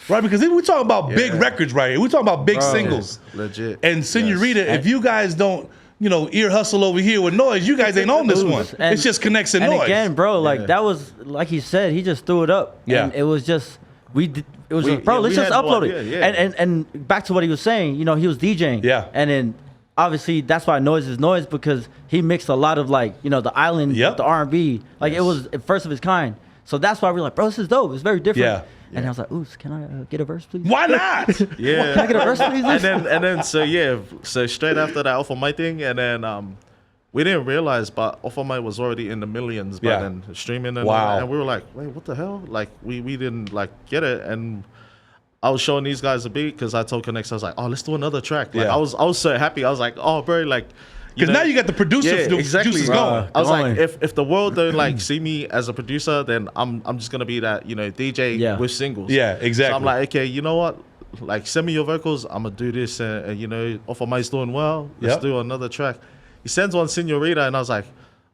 Speaker 1: right? Because we're talking about big records right here. We're talking about big singles,
Speaker 2: legit.
Speaker 1: And Senorita, if you guys don't, ear hustle over here with Noiz, you guys ain't on this one. It's just Connects and Noiz.
Speaker 3: And again, bro, like that was like he said, he just threw it up.
Speaker 1: Yeah,
Speaker 3: and it was just let's just upload it. And back to what he was saying, he was DJing.
Speaker 1: Yeah,
Speaker 3: and then. Obviously, that's why Noiz is Noiz, because he mixed a lot of the island, with the R&B. Like it was first of its kind. So that's why we're like, bro, this is dope. It's very different.
Speaker 1: Yeah.
Speaker 3: And I was like, ooh, can I get a verse, please?
Speaker 1: Why not?
Speaker 3: Can I get a verse, please?
Speaker 2: and then so straight after that Off of Mai thing, and then we didn't realize, but Off of Mai was already in the millions by then, streaming and all that. And we were like, wait, what the hell? Like we didn't get it. And I was showing these guys a beat because I told Connects, I was like, let's do another track. Like I was so happy. I was like, bro, like,
Speaker 1: because now you got the producer juices going.
Speaker 2: I was like, if the world don't see me as a producer, then I'm just gonna be that DJ with singles.
Speaker 1: Yeah, exactly. So
Speaker 2: I'm like, okay, you know what? Like, send me your vocals. I'm gonna do this, and Off of Mai's doing well. Let's do another track. He sends one Senorita, and I was like,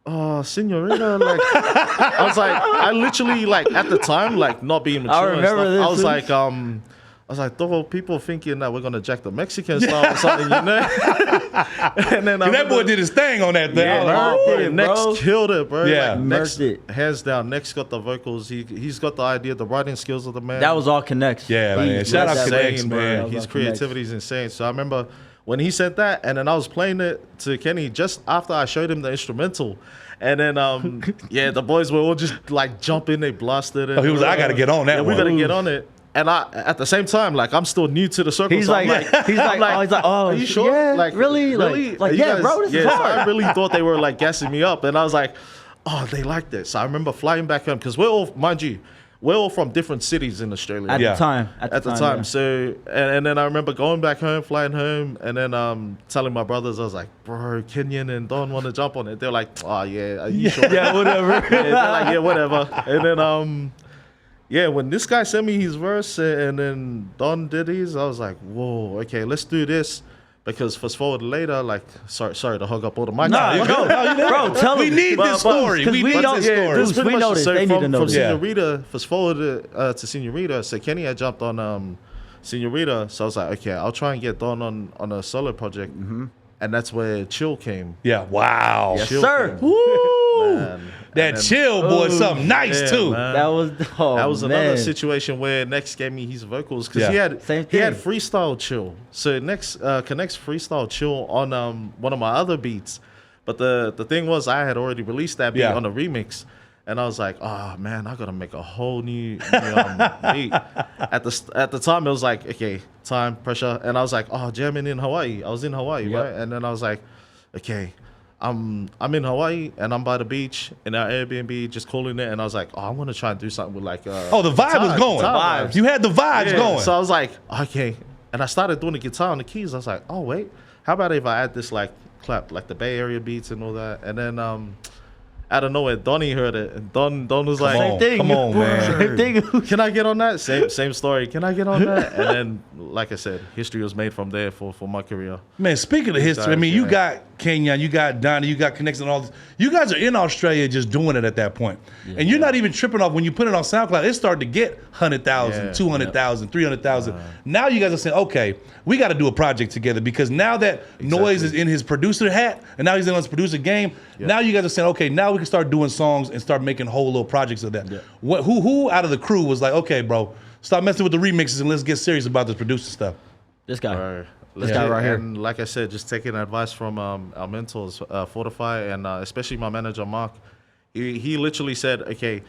Speaker 2: oh, Senorita, like I was like, I literally at the time not being mature.
Speaker 3: I remember this.
Speaker 2: I was like, people thinking that we're gonna jack the Mexican style or something, And then
Speaker 1: that boy did his thing on that thing.
Speaker 2: Yeah, Next killed it, bro.
Speaker 1: Yeah,
Speaker 2: Next, hands down. Next got the vocals. He's got the idea, the writing skills of the man.
Speaker 3: That was all Connects.
Speaker 1: Yeah, man. Shout out Connects, man.
Speaker 2: His creativity is insane. So I remember when he said that, and then I was playing it to Kenny just after I showed him the instrumental. And then, the boys were all just jumping. They blasted it.
Speaker 1: He was like, I got to get on that one.
Speaker 2: We got to get on it. And at the same time, I'm still new to the circle.
Speaker 3: He's
Speaker 2: so
Speaker 3: like, oh,
Speaker 2: are you sure?
Speaker 3: Yeah, really? Like, yeah, bro, this is hard.
Speaker 2: So I really thought they were gassing me up. And I was like, oh, they like this. So I remember flying back home because we're all from different cities in Australia.
Speaker 3: At the time. Yeah.
Speaker 2: So, and then I remember going back home, flying home, and then telling my brothers, I was like, bro, Kennyon and Don want to jump on it. They're like, oh, yeah, are you sure?
Speaker 3: Yeah, whatever.
Speaker 2: They're like, yeah, whatever. And then, when this guy sent me his verse and then Don did his, I was like, whoa, okay, let's do this. Because fast forward later, sorry to hug up all the mic.
Speaker 1: No, bro, tell
Speaker 2: we
Speaker 1: them. We need this story. We need this story.
Speaker 3: We know this. They need to know this.
Speaker 2: Senorita, fast forward to Senorita. So Kenny had jumped on Senorita. So I was like, okay, I'll try and get Don on a solo project. Mm-hmm. And that's where Chill came.
Speaker 1: Yeah, wow.
Speaker 3: Yes, sir.
Speaker 1: Woo! Man. That Chill boy is something nice too.
Speaker 2: Man.
Speaker 3: That was
Speaker 2: another situation where Next gave me his vocals because he had freestyle Chill. So Next Connects freestyle Chill on one of my other beats, but the thing was I had already released that beat on a remix, and I was like, oh man, I gotta make a whole new beat. At the time it was like, okay, time pressure, and I was like, oh, jamming in Hawaii. I was in Hawaii, right? And then I was like, okay. I'm in Hawaii and I'm by the beach in our Airbnb, just cooling it, and I was like, oh, I want to try and do something with the
Speaker 1: vibe was going.
Speaker 2: Vibes.
Speaker 1: You had the vibes going.
Speaker 2: So I was like, okay, and I started doing the guitar on the keys. I was like, oh wait, how about if I add this clap, the Bay Area beats and all that, and then out of nowhere, Donnie heard it, and Don was like,
Speaker 1: Same thing. Come on, man.
Speaker 3: Same thing.
Speaker 2: "Can I get on that?" Same story. Can I get on that? And then, like I said, history was made from there for my career.
Speaker 1: Man, speaking of history, I mean, you got Kennyon, you got Donnie, you got Connections and all this. You guys are in Australia just doing it at that point. And you're not even tripping off when you put it on SoundCloud. It started to get 100,000, 200,000, 300,000. Now you guys are saying, okay, we got to do a project together because now that Noiz is in his producer hat and now he's in his producer game, now you guys are saying, okay, now we can start doing songs and start making whole little projects of that. Who out of the crew was like, okay, bro, stop messing with the remixes and let's get serious about this producer stuff?
Speaker 3: This guy.
Speaker 2: This
Speaker 3: guy right here.
Speaker 2: And like I said, just taking advice from our mentors, Fortify, and especially my manager Mark. He literally said, "Okay,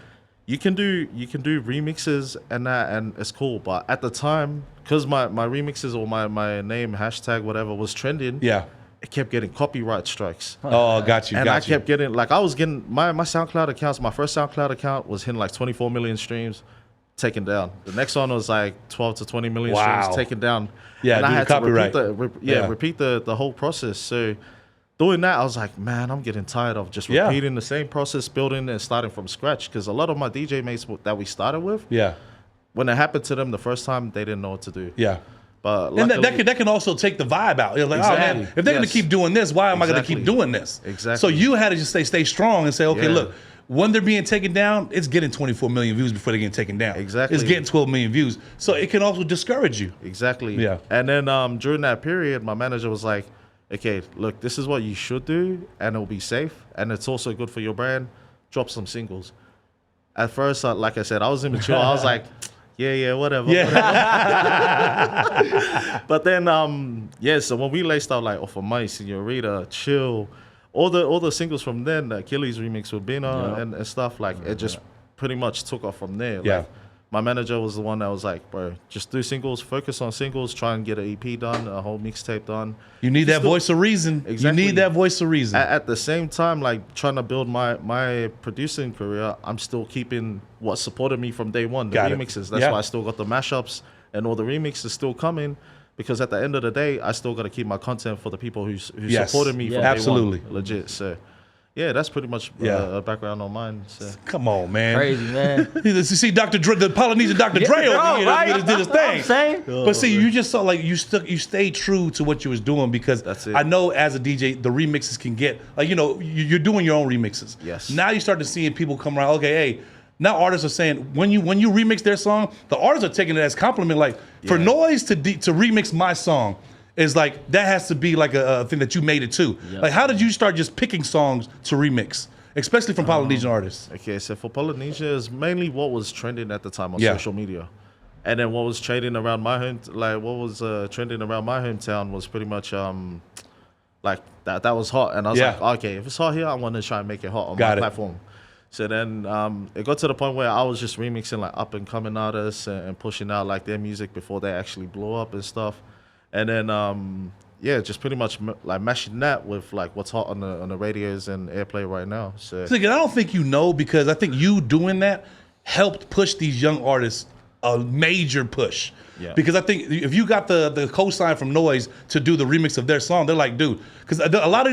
Speaker 2: you can do remixes and that, and it's cool." But at the time, because my remixes or my name hashtag whatever was trending, it kept getting copyright strikes.
Speaker 1: Oh, got you.
Speaker 2: And I kept getting I was getting my SoundCloud accounts. My first SoundCloud account was hitting like 24 million streams. Taken down. The next one was like 12 to 20 million streams taken down.
Speaker 1: Yeah,
Speaker 2: and I had
Speaker 1: copyright.
Speaker 2: to repeat the whole process. So doing that, I was like, man, I'm getting tired of just repeating the same process, building and starting from scratch. Because a lot of my DJ mates that we started with, when it happened to them the first time, they didn't know what to do. But
Speaker 1: and that can also take the vibe out. You're like, oh man, if they're gonna keep doing this, why am I gonna keep doing this? So you had to just stay strong and say, okay, look. When they're being taken down, it's getting 24 million views before they're getting taken down. It's getting 12 million views. So it can also discourage you.
Speaker 2: And then during that period, my manager was like, okay, look, this is what you should do, and it'll be safe, and it's also good for your brand. Drop some singles. At first, like I said, I was immature. I was like, whatever. But then, so when we laced out like Off of Mice, Senorita, Chill, all the singles from then, the Achilles remix with Bina and stuff, like it just pretty much took off from there. Like, my manager was the one that was like, bro, just do singles, focus on singles, try and get an EP done, a whole mixtape done.
Speaker 1: You need that voice of reason. You need that voice of reason.
Speaker 2: At the same time, like trying to build my producing career, I'm still keeping what supported me from day one, the remixes. That's why I still got the mashups and all the remixes still coming. Because at the end of the day, I still got to keep my content for the people who supported me from day one. Legit. So, yeah, that's pretty much a background on mine. So.
Speaker 1: Come on, man.
Speaker 3: Crazy, man.
Speaker 1: You see Dr. Dre, the Polynesian Dr. Dre over here did his thing. But see, you just saw like you stayed true to what you was doing because I know as a DJ, the remixes can get, like, you're doing your own remixes.
Speaker 2: Yes.
Speaker 1: Now you start to see people come around, okay, hey, now artists are saying when you remix their song, the artists are taking it as compliment. Like for Noiz to remix my song is like that has to be like a thing that you made it too. Like how did you start just picking songs to remix, especially from Polynesian artists?
Speaker 2: Okay, so for Polynesia is mainly what was trending at the time on social media, and then what was trending around my trending around my hometown was pretty much like that was hot, and I was like, okay, if it's hot here, I want to try and make it hot on my platform. So then it got to the point where I was just remixing like up and coming artists and pushing out like their music before they actually blow up and stuff. And then just pretty much like mashing that with like what's hot on the radios and airplay right now. So
Speaker 1: I don't think because I think you doing that helped push these young artists a major push. Because I think if you got the co-sign from Noiz to do the remix of their song, they're like, dude, because a lot of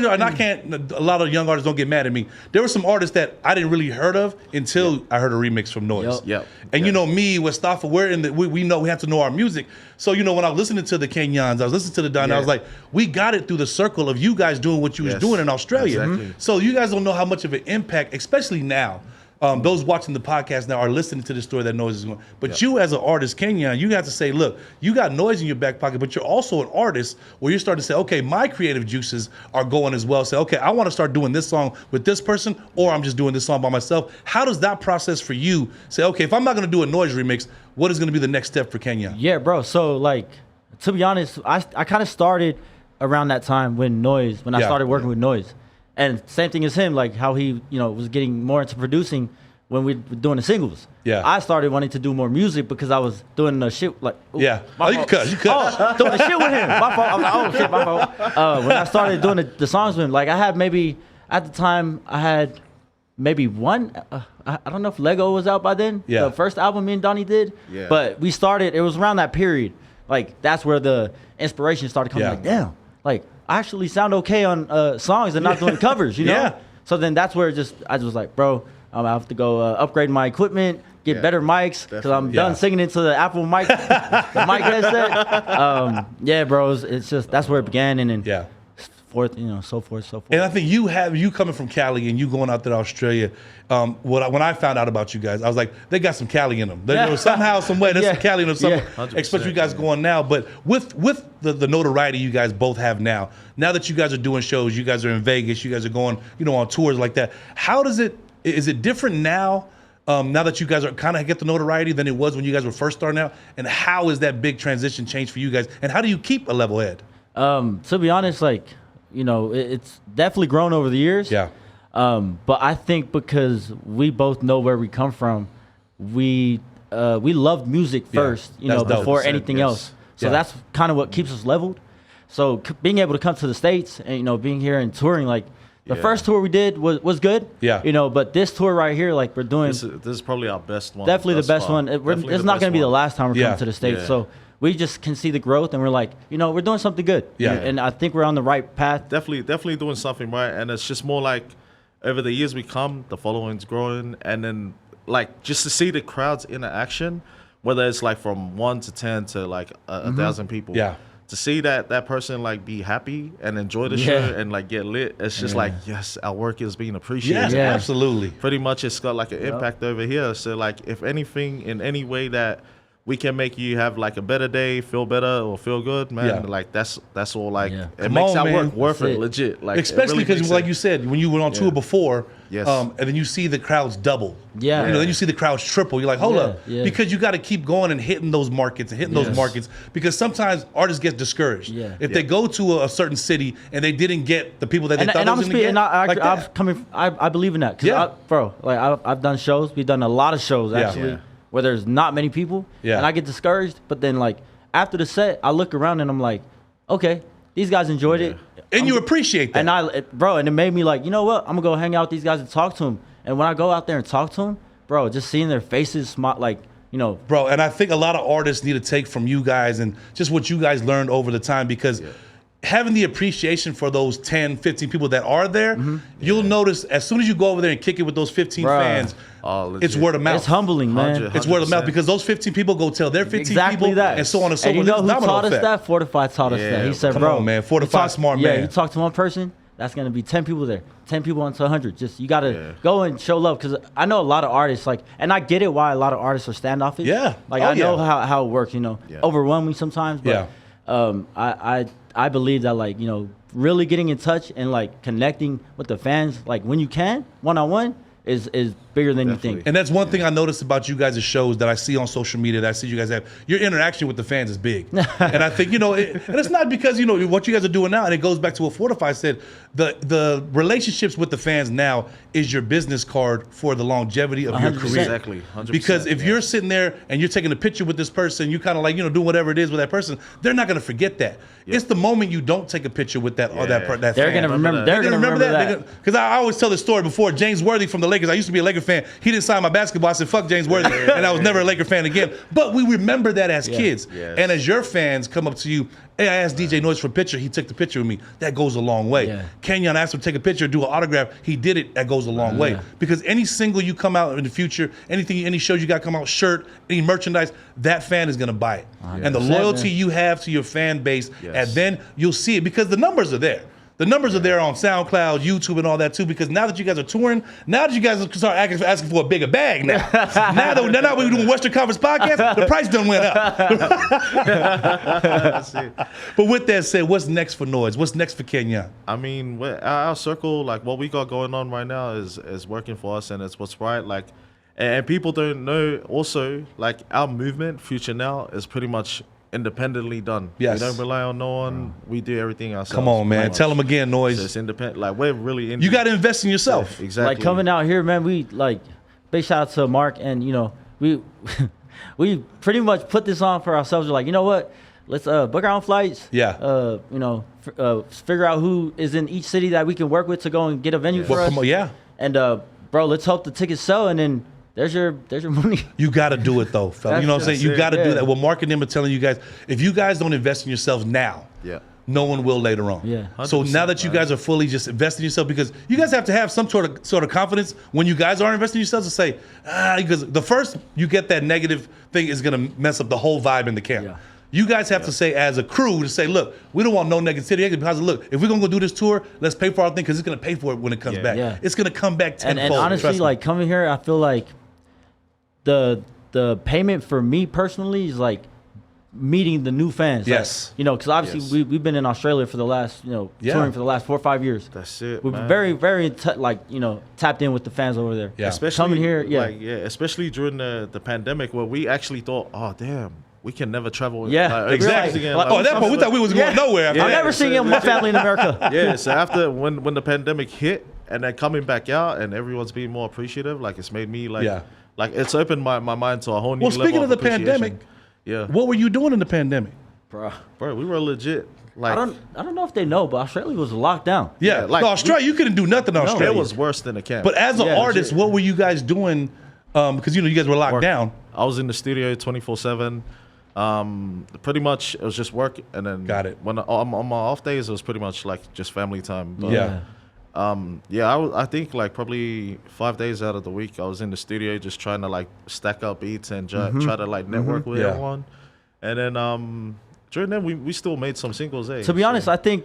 Speaker 1: young artists don't get mad at me. There were some artists that I didn't really heard of until I heard a remix from Noiz. And you know me, with Staffa, we know we have to know our music. So when I was listening to the Kenyons, I was listening to the Don, I was like, we got it through the circle of you guys doing what you was doing in Australia. So you guys don't know how much of an impact, especially now. Those watching the podcast now are listening to the story that Noiz is going. But you as an artist, Kennyon, you have to say, look, you got Noiz in your back pocket, but you're also an artist where you're starting to say, okay, my creative juices are going as well. Say, okay, I want to start doing this song with this person, or I'm just doing this song by myself. How does that process for you say, okay, if I'm not going to do a Noiz remix, what is going to be the next step for Kennyon?
Speaker 3: Yeah, bro. So like, to be honest, I kind of started around that time when I started working with Noiz. And same thing as him, like how he, was getting more into producing when we were doing the singles. I started wanting to do more music because I was doing the shit like. Ooh,
Speaker 1: you cut.
Speaker 3: Doing the shit with him. My fault. I was like, oh shit, my fault. When I started doing the songs with him, like I had maybe at the time one. I don't know if Lego was out by then. The first album me and Donnie did. But we started. It was around that period. Like that's where the inspiration started coming. Like damn, like I actually sound okay on songs and not doing covers. So then that's where I was like, bro, I have to go upgrade my equipment, get better mics, because I'm done singing into the Apple mic, the mic headset. Yeah, bro, it's just, that's where it began, and then forth, so forth.
Speaker 1: And I think you coming from Cali and you going out there to Australia. When I found out about you guys, I was like, they got some Cali in them. There was somehow, some way, there's some Cali in them. Especially you guys going now, but with the notoriety you guys both have now that you guys are doing shows, you guys are in Vegas, you guys are going, on tours like that. How is it different now? Now that you guys are kind of get the notoriety than it was when you guys were first starting out, and how is that big transition change for you guys? And how do you keep a level head?
Speaker 3: To be honest, it's definitely grown over the years.
Speaker 1: Yeah.
Speaker 3: But I think because we both know where we come from, we loved music first, before anything else. So that's kind of what keeps us leveled. So being able to come to the States and, being here and touring, the first tour we did was good. Yeah. But this tour right here, we're doing. This is
Speaker 2: probably our best one.
Speaker 3: Definitely the best one. It's not going to be the last time we're coming to the States. So we just can see the growth, and we're like, we're doing something good. Yeah. And I think we're on the right path.
Speaker 2: Definitely doing something right. And it's just more like over the years we come, the following's growing, and then just to see the crowd's interaction, whether it's from 1 to 10 to 1,000 people. Yeah. To see that person be happy and enjoy the show and get lit, it's just yes, our work is being appreciated.
Speaker 1: Yeah, absolutely.
Speaker 2: Pretty much, it's got an impact over here. So if anything, in any way that we can make you have a better day, feel better or feel good, man. That's all. It makes our work worth it, legit.
Speaker 1: Especially because, really you said, when you went on tour before, and then you see the crowds double. Yeah. Then you see the crowds triple. You're like, hold up, because you got to keep going and hitting those markets and hitting those markets, because sometimes artists get discouraged. Yeah. If they go to a certain city and they didn't get the people that they thought they was going to get.
Speaker 3: I believe in that, because I've done shows. We've done a lot of shows actually. Yeah. Where there's not many people, and I get discouraged. But then, after the set, I look around and I'm like, okay, these guys enjoyed it,
Speaker 1: and you appreciate that.
Speaker 3: And it made me you know what? I'm gonna go hang out with these guys and talk to them. And when I go out there and talk to them, bro, just seeing their faces,
Speaker 1: bro. And I think a lot of artists need to take from you guys and just what you guys learned over the time, because having the appreciation for those 10, 15 people that are there, you'll notice as soon as you go over there and kick it with those 15 fans, it's word of mouth.
Speaker 3: It's humbling, man.
Speaker 1: 100%. It's word of mouth, because those 15 people go tell their 15 people that. And so on and so forth.
Speaker 3: And you know who taught us that? Fortify taught us that. He said,
Speaker 1: come on, man. Fortify smart man.
Speaker 3: Yeah, you talk to one person, that's going to be 10 people there. 10 people onto 100. Just, you got to go and show love, because I know a lot of artists, and I get it why a lot of artists are standoffish. Yeah. I know how it works, overwhelming sometimes, but I believe that, really getting in touch and connecting with the fans, when you can, one-on-one, is bigger than you think.
Speaker 1: And that's one thing I noticed about you guys' shows that I see on social media, that I see you guys have. Your interaction with the fans is big. And I think, and it's not because, what you guys are doing now, and it goes back to what Fortify said, the relationships with the fans now is your business card for the longevity of your career.
Speaker 2: Exactly, 100%.
Speaker 1: Because if you're sitting there and you're taking a picture with this person, you kind of doing whatever it is with that person, they're not going to forget that. It's the moment you don't take a picture with that or that fan.
Speaker 3: They're going to remember. They're going to remember that.
Speaker 1: Because I always tell the story before. James Worthy from the Lakers. I used to be a Laker fan. He didn't sign my basketball. I said, fuck James Worthy. And I was never a Laker fan again. But we remember that as kids. Yes. And as your fans come up to you, hey, I asked DJ Noiz for a picture. He took the picture with me. That goes a long way. Yeah. Kennyon asked him to take a picture, do an autograph. He did it. That goes a long way. Because any single you come out in the future, any shows you got come out, shirt, any merchandise, that fan is going to buy it. And the loyalty you have to your fan base, and then you'll see it, because the numbers are there. The numbers are there on SoundCloud, YouTube, and all that too, because now that you guys are touring, now that you guys start asking for a bigger bag now. now we're doing Western Conference podcast, the price done went up. But with that said, what's next for Noiz? What's next for Kennyon?
Speaker 2: I mean, our circle, what we got going on right now is working for us, and it's what's right. And people don't know also, our movement, Future Now, is pretty much independently done. Yes. We don't rely on no one. We do everything ourselves.
Speaker 1: Come on, man. Tell them again, Noiz.
Speaker 2: So it's independent. We're really
Speaker 1: you got to invest in yourself.
Speaker 2: Yeah, exactly.
Speaker 3: Coming out here, man, we big shout out to Mark, and we we pretty much put this on for ourselves. We're like, you know what? Let's book our own flights. Yeah. Figure out who is in each city that we can work with to go and get a venue for us. And bro, let's hope the tickets sell, and then there's your money.
Speaker 1: You got to do it though, fella. You know what I'm saying? You got to do that. Well, Mark and them are telling you guys, if you guys don't invest in yourselves now, no one will later on.
Speaker 3: Yeah.
Speaker 1: So now
Speaker 2: 100%,
Speaker 1: that you guys are fully just investing in yourself, because you guys have to have some sort of confidence when you guys are investing in yourselves to say, because the first you get that negative thing is gonna mess up the whole vibe in the camp.
Speaker 3: Yeah.
Speaker 1: You guys have to say as a crew to say, look, we don't want no negativity because look, if we're gonna go do this tour, let's pay for our thing because it's gonna pay for it when it comes back.
Speaker 3: Yeah.
Speaker 1: It's gonna come back tenfold.
Speaker 3: And honestly,
Speaker 1: trust me.
Speaker 3: like coming here, I feel like the payment for me personally is like meeting the new fans.
Speaker 1: Yes.
Speaker 3: Like, you know, because obviously we've been in Australia for the last, you know, touring for the last 4 or 5 years.
Speaker 2: That's it.
Speaker 3: We've
Speaker 2: man.
Speaker 3: been very like, you know, tapped in with the fans over there.
Speaker 1: Yeah.
Speaker 2: Especially
Speaker 3: Coming here,
Speaker 2: especially during the pandemic where we actually thought, oh damn, we can never travel.
Speaker 3: Yeah,
Speaker 2: like,
Speaker 1: exactly.
Speaker 2: again.
Speaker 1: At that point, we thought we was going nowhere. After
Speaker 3: I've
Speaker 1: that.
Speaker 3: never seen my family in America.
Speaker 2: Yeah, so after when the pandemic hit and then coming back out and everyone's being more appreciative, like it's made me like it's opened my mind to a whole new level.
Speaker 1: Well, speaking of the
Speaker 2: appreciation.
Speaker 1: pandemic, what were you doing in the pandemic?
Speaker 3: Bro,
Speaker 2: we were legit. Like
Speaker 3: I don't know if they know, but Australia was locked down.
Speaker 1: Yeah,
Speaker 2: like,
Speaker 1: no, Australia, you couldn't do nothing in Australia.
Speaker 2: it was worse than a camp.
Speaker 1: But as an
Speaker 3: Yeah,
Speaker 1: artist,
Speaker 3: legit.
Speaker 1: what were you guys doing? Because you know you guys were locked
Speaker 2: Work.
Speaker 1: down.
Speaker 2: I was in the studio 24/7. Pretty much it was just work, and then
Speaker 1: Got it.
Speaker 2: When on my off days, it was pretty much like just family time. But,
Speaker 1: Yeah.
Speaker 2: I think like probably 5 days out of the week, I was in the studio just trying to like stack up beats and try to like network with
Speaker 1: Yeah.
Speaker 2: everyone. And then during then we still made some singles.
Speaker 3: To be honest, I think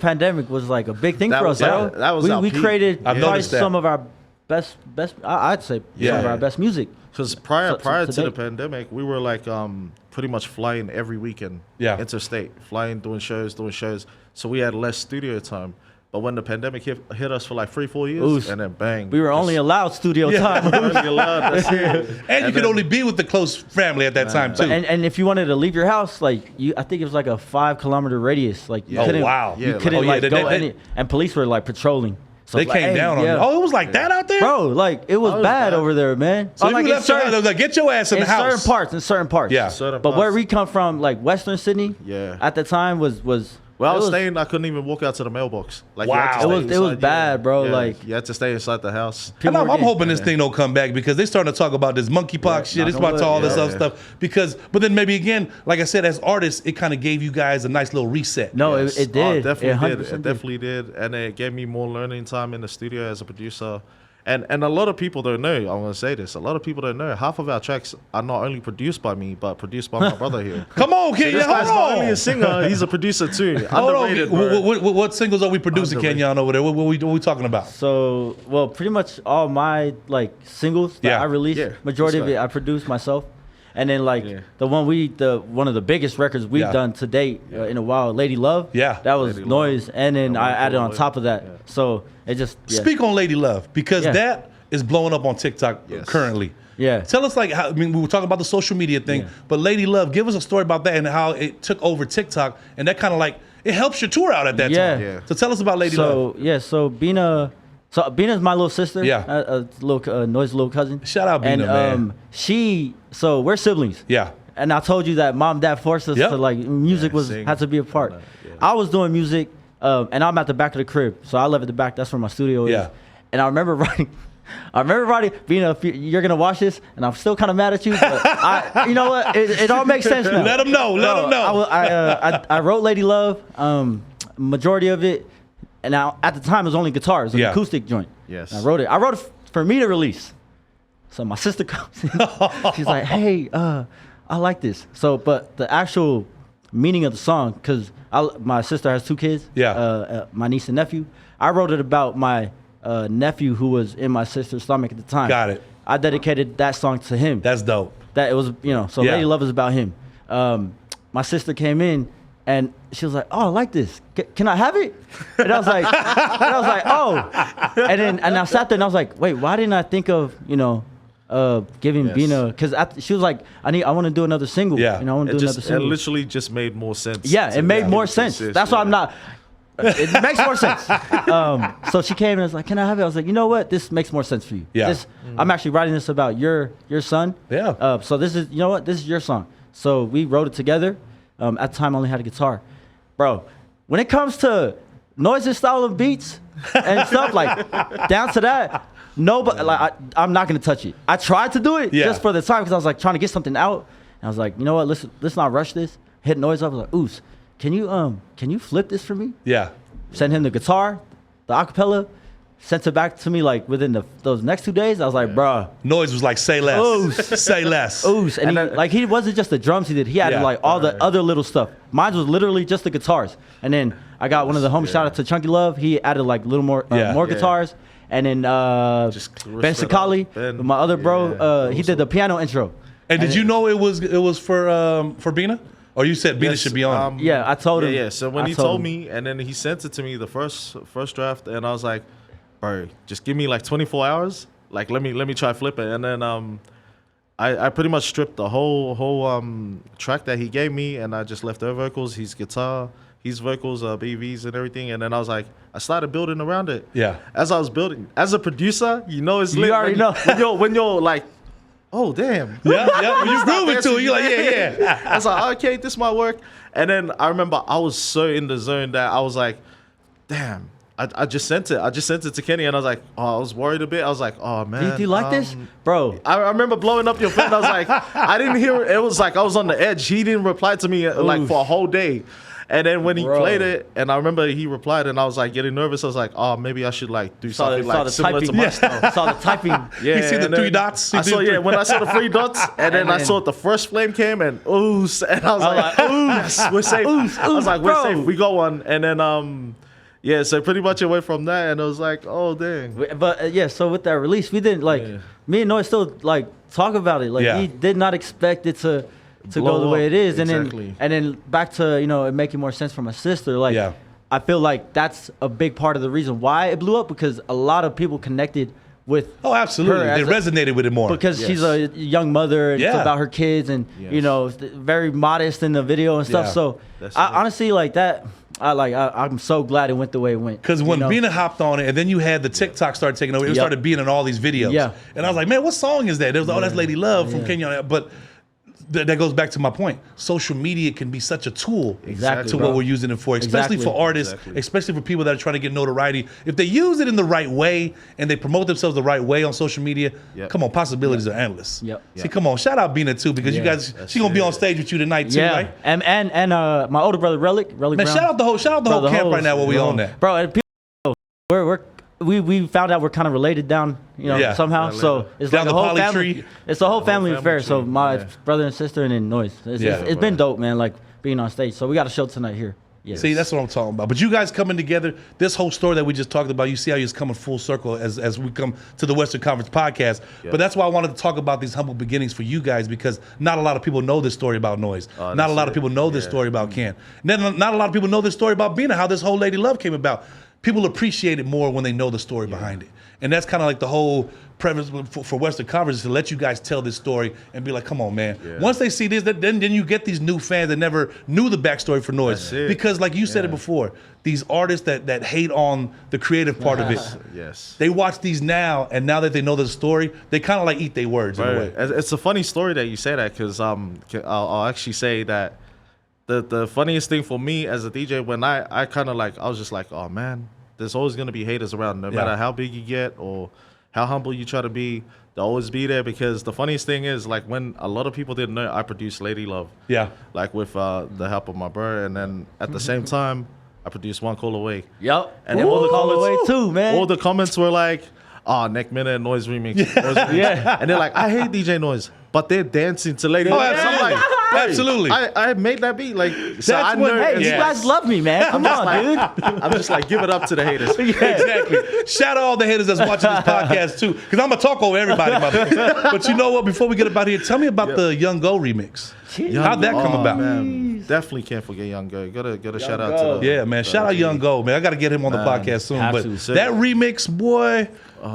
Speaker 3: pandemic was like a big thing
Speaker 2: That
Speaker 3: for
Speaker 2: was-
Speaker 3: us, bro.
Speaker 2: that was our
Speaker 3: we
Speaker 2: peak.
Speaker 3: created
Speaker 1: I've
Speaker 3: probably
Speaker 1: noticed that.
Speaker 3: some of our best. I'd say some of our best music.
Speaker 2: because prior to the
Speaker 3: date.
Speaker 2: pandemic, we were like pretty much flying every weekend, interstate, flying, doing shows. So we had less studio time. But when the pandemic hit us for like 3-4 years, and then bang,
Speaker 3: We were only allowed studio time.
Speaker 2: only allowed. That's it.
Speaker 1: And you could only be with the close family at that time too.
Speaker 3: And if you wanted to leave your house, like I think it was like a 5-kilometer radius. Like you
Speaker 1: Oh,
Speaker 3: couldn't,
Speaker 1: wow.
Speaker 3: you
Speaker 2: Yeah,
Speaker 3: couldn't
Speaker 2: like-
Speaker 3: like go any. And police were like patrolling. So
Speaker 1: they
Speaker 3: it's like,
Speaker 1: came
Speaker 3: hey,
Speaker 1: down on you. Oh, it was like that out there,
Speaker 3: bro. Like it was,
Speaker 2: was
Speaker 3: bad
Speaker 2: bad.
Speaker 3: over there, man.
Speaker 1: So
Speaker 3: like
Speaker 1: you left your house, they was like, get your ass in the house.
Speaker 3: in certain parts.
Speaker 1: Yeah.
Speaker 2: Certain
Speaker 3: But where
Speaker 2: parts.
Speaker 3: we come from, like Western Sydney,
Speaker 2: Yeah.
Speaker 3: at the time was.
Speaker 2: Well, I was
Speaker 3: it
Speaker 2: staying. I couldn't even walk out to the mailbox. Like, you
Speaker 1: Wow.
Speaker 2: had to
Speaker 1: It
Speaker 2: stay
Speaker 3: was
Speaker 2: inside,
Speaker 3: bad, bro, like-
Speaker 2: you had to stay inside the house.
Speaker 1: And
Speaker 3: People
Speaker 1: I'm
Speaker 3: were getting-
Speaker 1: hoping this thing don't come back because they starting to talk about this monkeypox shit. It's
Speaker 3: knock on
Speaker 1: about to
Speaker 3: wood.
Speaker 1: all this
Speaker 2: Yeah.
Speaker 1: other stuff. But then maybe again, like I said, as artists, it kind of gave you guys a nice little reset.
Speaker 3: No,
Speaker 2: Yes.
Speaker 3: it did.
Speaker 2: Oh, it definitely did.
Speaker 3: 100%
Speaker 2: It definitely did, and it gave me more learning time in the studio as a producer. And a lot of people don't know. I'm gonna say this. A lot of people don't know. Half of our tracks are not only produced by me, but produced by my brother here.
Speaker 1: Come on, Kennyon,
Speaker 2: This guy's not
Speaker 1: hold
Speaker 2: only
Speaker 1: on.
Speaker 2: a singer; he's a producer too.
Speaker 1: Hold
Speaker 2: Underrated,
Speaker 1: on.
Speaker 2: bro.
Speaker 1: What singles are we producing,
Speaker 2: Underrated.
Speaker 1: Kennyon, over there? What we talking about?
Speaker 3: So, well, pretty much all my like singles that
Speaker 1: Yeah.
Speaker 3: I released,
Speaker 2: Yeah,
Speaker 3: majority of
Speaker 2: that's
Speaker 3: it I produced myself. And then like
Speaker 2: Yeah.
Speaker 3: one of the biggest records we've
Speaker 1: Yeah.
Speaker 3: done to date in a while, Lady Love.
Speaker 1: Yeah.
Speaker 3: that was
Speaker 2: Lady
Speaker 3: Noiz, and then
Speaker 2: That
Speaker 3: I
Speaker 2: was
Speaker 3: added on
Speaker 2: cool.
Speaker 3: top of that.
Speaker 2: Yeah.
Speaker 3: So it just
Speaker 1: Speak on Lady Love because
Speaker 3: Yeah.
Speaker 1: that is blowing up on TikTok
Speaker 2: Yes.
Speaker 1: currently.
Speaker 3: Yeah.
Speaker 1: Tell us like how, I mean, we were talking about the social media thing,
Speaker 3: Yeah.
Speaker 1: but Lady Love, give us a story about that and how it took over TikTok and that kind of like it helps your tour out at that
Speaker 3: Yeah.
Speaker 1: time.
Speaker 2: Yeah.
Speaker 1: So tell us about Lady Love.
Speaker 3: So Bina's my little sister.
Speaker 1: Yeah.
Speaker 3: Noiz little cousin.
Speaker 1: Shout out Bina,
Speaker 3: and,
Speaker 1: man.
Speaker 3: So we're siblings.
Speaker 1: Yeah.
Speaker 3: And I told you that mom and dad forced us
Speaker 1: Yep.
Speaker 3: to like music
Speaker 2: sing.
Speaker 3: had to be a part.
Speaker 2: Yeah.
Speaker 3: I was doing music, and I'm at the back of the crib, so I live at the back. That's where my studio
Speaker 1: Yeah.
Speaker 3: is. And I remember writing, Bina, if you're gonna watch this, and I'm still kind of mad at you, but you know what? It all makes sense now.
Speaker 1: Let them know. Let them know.
Speaker 3: I wrote Lady Love, majority of it, and now at the time it was only guitar, it was an
Speaker 1: Yeah.
Speaker 3: acoustic joint.
Speaker 2: Yes.
Speaker 3: And I wrote it for me to release. So my sister comes in, she's like, "Hey, I like this." So, but the actual meaning of the song, because my sister has 2 kids, my niece and nephew. I wrote it about my nephew who was in my sister's stomach at the time.
Speaker 1: Got it.
Speaker 3: I dedicated that song to him.
Speaker 1: That's dope.
Speaker 3: That it was, so
Speaker 1: Yeah.
Speaker 3: Lady Love is about him. My sister came in and she was like, "Oh, I like this. Can I have it?" And I was like, "Oh." And I sat there and I was like, "Wait, why didn't I think of, giving
Speaker 2: Yes.
Speaker 3: Bina?" Because she was like, "I want to do another single.
Speaker 1: Yeah.
Speaker 3: I want to do another
Speaker 2: It
Speaker 3: single."
Speaker 2: literally just made more sense.
Speaker 3: Yeah, it made more sense. That's why I'm not. It makes more sense. So she came and was like, "Can I have it?" I was like, "You know what? This makes more sense for you.
Speaker 1: Yeah.
Speaker 3: I'm actually writing this about your son.
Speaker 1: Yeah.
Speaker 3: So this is, this is your song." So we wrote it together. At the time, I only had a guitar. Bro, when it comes to Noiz's style of beats and stuff like down to that, nobody, like I'm not gonna touch it. I tried to do it just for the time because I was like trying to get something out. And I was like, you know what? Let's not rush this. Hit Noiz up. I was like, ooh. can you flip this for me?
Speaker 1: Yeah.
Speaker 3: Send him the guitar, the acapella, sent it back to me like within those next 2 days. I was like, bruh.
Speaker 1: Noiz was like, say less.
Speaker 3: Oos.
Speaker 1: Say less.
Speaker 3: Oos. And he wasn't just the drums he did. He added like all the other little stuff. Mine was literally just the guitars. And then I got one of the homies, shout out to Chunky Love. He added like a little more guitars. And then Ben Cali, my other bro, he did the piano intro.
Speaker 1: And did you know it was for Bina? Or you said Bina should be on?
Speaker 3: Yeah, I told him.
Speaker 2: Yeah. So when he told me, and then he sent it to me the first draft, and I was like, bro, just give me like 24 hours. Like let me try flip it. And then I pretty much stripped the whole track that he gave me, and I just left her vocals, his guitar, his vocals, BVs and everything. And then I was like, I started building around it.
Speaker 1: Yeah.
Speaker 2: As I was building, as a producer, you know it's lit.
Speaker 3: You already know.
Speaker 2: When you're like, oh damn.
Speaker 1: Yeah. When you groove into it, you're like, yeah.
Speaker 2: I was like, okay, this might work. And then I remember I was so in the zone that I was like, damn. I just sent it. I just sent it to Kenny, and I was like, oh, I was worried a bit. I was like, oh man.
Speaker 3: Do you like this, bro?
Speaker 2: I remember blowing up your phone. I was like, I didn't hear it. It was like I was on the edge. He didn't reply to me like for a whole day. And then when he played it, and I remember he replied, and I was like getting nervous. I was like, oh, maybe I should like do something like similar to my style.
Speaker 3: Saw the typing.
Speaker 1: Yeah, you see the 3 dots?
Speaker 2: When I saw the 3 dots, and then I saw the first flame came, and ooze, and I was like, yes, we're safe. I was like, we're safe. We got one. And then yeah, so pretty much it went from that, and I was like, oh dang.
Speaker 3: But so with that release, we didn't me and Noiz still like talk about it. Like he did not expect it to go the way it is, and then back to it making more sense for my sister. Like I feel like that's a big part of the reason why it blew up, because a lot of people connected with
Speaker 1: absolutely
Speaker 3: her
Speaker 1: they resonated with it more
Speaker 3: because she's a young mother and it's about her kids, and very modest in the video and stuff. So I honestly like that. I'm so glad it went the way it went.
Speaker 1: Because when Bina hopped on it, and then you had the TikTok start taking over, it started being in all these videos. Yeah. And I was like, man, what song is that? There was that's Lady Love from Kennyon. But that goes back to my point. Social media can be such a tool to what we're using it for, especially for artists, especially for people that are trying to get notoriety. If they use it in the right way and they promote themselves the right way on social media, come on, possibilities are endless. See, come on, shout out Bina too, because you guys, she's gonna be on stage with you tonight too, right?
Speaker 3: And my older brother Relic Brown.
Speaker 1: Man, shout out the whole camp right now where we on that,
Speaker 3: bro. And people, we found out we're kind of related down, somehow. So it's
Speaker 1: down
Speaker 3: like a whole family
Speaker 1: tree.
Speaker 3: It's a whole family affair. So my brother and sister, and then Noiz. It's been dope, man. Like being on stage. So we got a show tonight here. Yes.
Speaker 1: See, that's what I'm talking about. But you guys coming together, this whole story that we just talked about, you see how you're coming full circle as we come to the Western Conference podcast. But that's why I wanted to talk about these humble beginnings for you guys, because not a lot of people know this story about Noiz. Not a lot of people know this story about Ken. Not a lot of people know this story about Bina, how this whole Lady Love came about. People appreciate it more when they know the story behind it. And that's kind of like the whole premise for Western Conference, is to let you guys tell this story and be like, come on, man. Once they see this, then you get these new fans that never knew the backstory for Noiz. Because like you said it before, these artists that hate on the creative part of it, they watch these now, and now that they know the story, they kind of like eat their words in a way.
Speaker 2: It's a funny story that you say that, because I'll actually say that the funniest thing for me as a DJ, when I kind of like, I was just like, oh man, there's always going to be haters around, no matter how big you get or how humble you try to be, they'll always be there. Because the funniest thing is, like, when a lot of people didn't know, I produced Lady Love. Like with the help of my bro, and then at the same time, I produced One Call Away. And then all the comments,
Speaker 3: away too, man.
Speaker 2: All the comments were like, oh, Neck Minute and Noiz remix. Noiz remix. And they're like, I hate DJ Noiz, but they're dancing to Lady Love.
Speaker 1: I'm like, absolutely.
Speaker 2: I made that beat. Like, so I know.
Speaker 3: Hey, you guys love me, man. Come on, dude.
Speaker 2: I'm just like, give it up to the haters.
Speaker 1: Exactly. Shout out all the haters that's watching this podcast too, because I'm gonna talk over everybody about this. But you know what? Before we get about here, tell me about the Young Go remix. How'd that come about?
Speaker 2: Man, definitely can't forget Young Go. Gotta shout out to the
Speaker 1: shout out Young Go, man. I gotta get him on the podcast soon. But that remix, boy.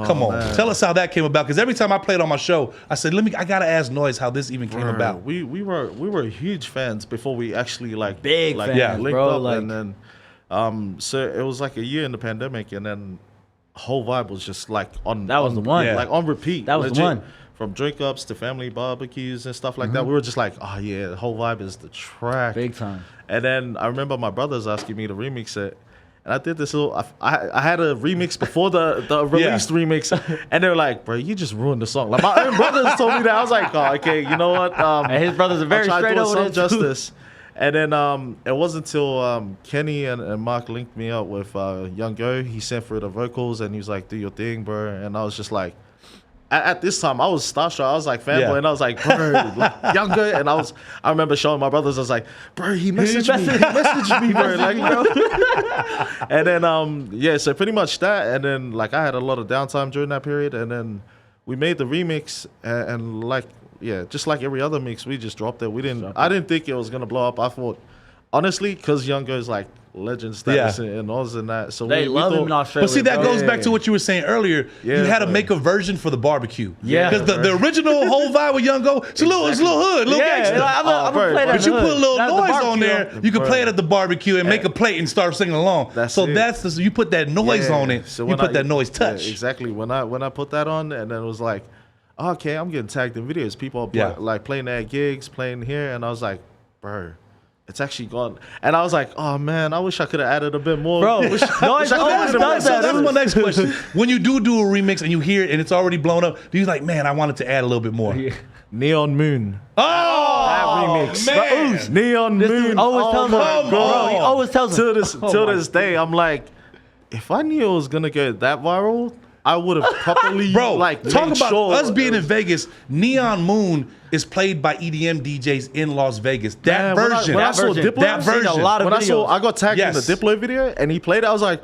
Speaker 1: Come on, tell us how that came about. Because every time I played on my show, I said, I gotta ask Noiz how this even came about.
Speaker 2: We were huge fans before we actually
Speaker 3: big fans,
Speaker 2: linked
Speaker 3: bro,
Speaker 2: up, and then so it was like a year in the pandemic, and then whole vibe was just like on.
Speaker 3: That was the one,
Speaker 2: like on repeat.
Speaker 3: That was the one.
Speaker 2: From drink ups to family barbecues and stuff like that, we were just like, oh yeah, the whole vibe is the track,
Speaker 3: big time.
Speaker 2: And then I remember my brothers asking me to remix it. And I did this little, I had a remix before the released remix, and they're like, bro, you just ruined the song. Like, my own brothers told me that. I was like, oh, okay, you know what?
Speaker 3: And his brothers are very straight over
Speaker 2: some justice. And then it wasn't until Kenny and Mark linked me up with Young Go. He sent for the vocals and he was like, do your thing, bro. And I was just like, at this time, I was starstruck. I was like fanboy, and I was like, bro, like, Young Go. And I remember showing my brothers, I was like, bro, he messaged me, bro. Like, bro. And then, so pretty much that. And then, like, I had a lot of downtime during that period. And then we made the remix and like, just like every other mix, we just dropped it. I didn't think it was going to blow up. I thought, honestly, because Young Go is like legend status in Oz and that. So
Speaker 3: they love him in Australia.
Speaker 1: But see, that goes back to
Speaker 2: Yeah.
Speaker 1: what you were saying earlier.
Speaker 2: Yeah,
Speaker 1: you had to
Speaker 2: bro.
Speaker 1: make a version for the barbecue.
Speaker 3: Yeah.
Speaker 1: Because the original whole vibe with Young Go, it's a little hood, little gangster.
Speaker 3: I'm gonna
Speaker 2: bro,
Speaker 3: play that.
Speaker 1: But you put a little
Speaker 3: That's the
Speaker 1: noise on
Speaker 3: barbecue.
Speaker 1: there, you can play it at the barbecue and make a plate and start singing along.
Speaker 2: That's
Speaker 1: so
Speaker 2: it.
Speaker 1: that's you put that noise
Speaker 2: Yeah.
Speaker 1: on it.
Speaker 2: So
Speaker 1: You
Speaker 2: when
Speaker 1: put that noise touch.
Speaker 2: Yeah, exactly. When I put that on, and then it was like, okay, I'm getting tagged in videos. People are like playing at gigs, playing here, and I was like, bro, it's actually gone. And I was like, oh man, I wish I could have added a bit more.
Speaker 3: Bro,
Speaker 2: Wish I
Speaker 3: Noiz
Speaker 2: could've
Speaker 3: always
Speaker 2: added
Speaker 3: does
Speaker 2: more.
Speaker 3: that.
Speaker 1: So that's my next question. When you do a remix and you hear it and it's already blown up, do you like, man, I wanted to add a little bit more?
Speaker 2: Neon Moon.
Speaker 1: Oh,
Speaker 2: That remix.
Speaker 1: man.
Speaker 2: Neon Moon.
Speaker 3: Always tells
Speaker 1: my
Speaker 3: him.
Speaker 1: God.
Speaker 3: He always tells him.
Speaker 2: Till this day, I'm like, if I knew it was gonna go that viral, I would have properly
Speaker 1: Bro,
Speaker 2: like
Speaker 1: talk
Speaker 2: made
Speaker 1: about
Speaker 2: sure
Speaker 1: us being
Speaker 2: it
Speaker 1: in Vegas. Neon Moon is played by EDM DJs in Las Vegas. That
Speaker 2: Man,
Speaker 1: version.
Speaker 2: when I saw
Speaker 3: version.
Speaker 2: Diplo,
Speaker 1: That version.
Speaker 3: A lot of
Speaker 2: when
Speaker 3: videos.
Speaker 2: I got tagged
Speaker 1: Yes.
Speaker 2: in the Diplo video and he played it, I was like,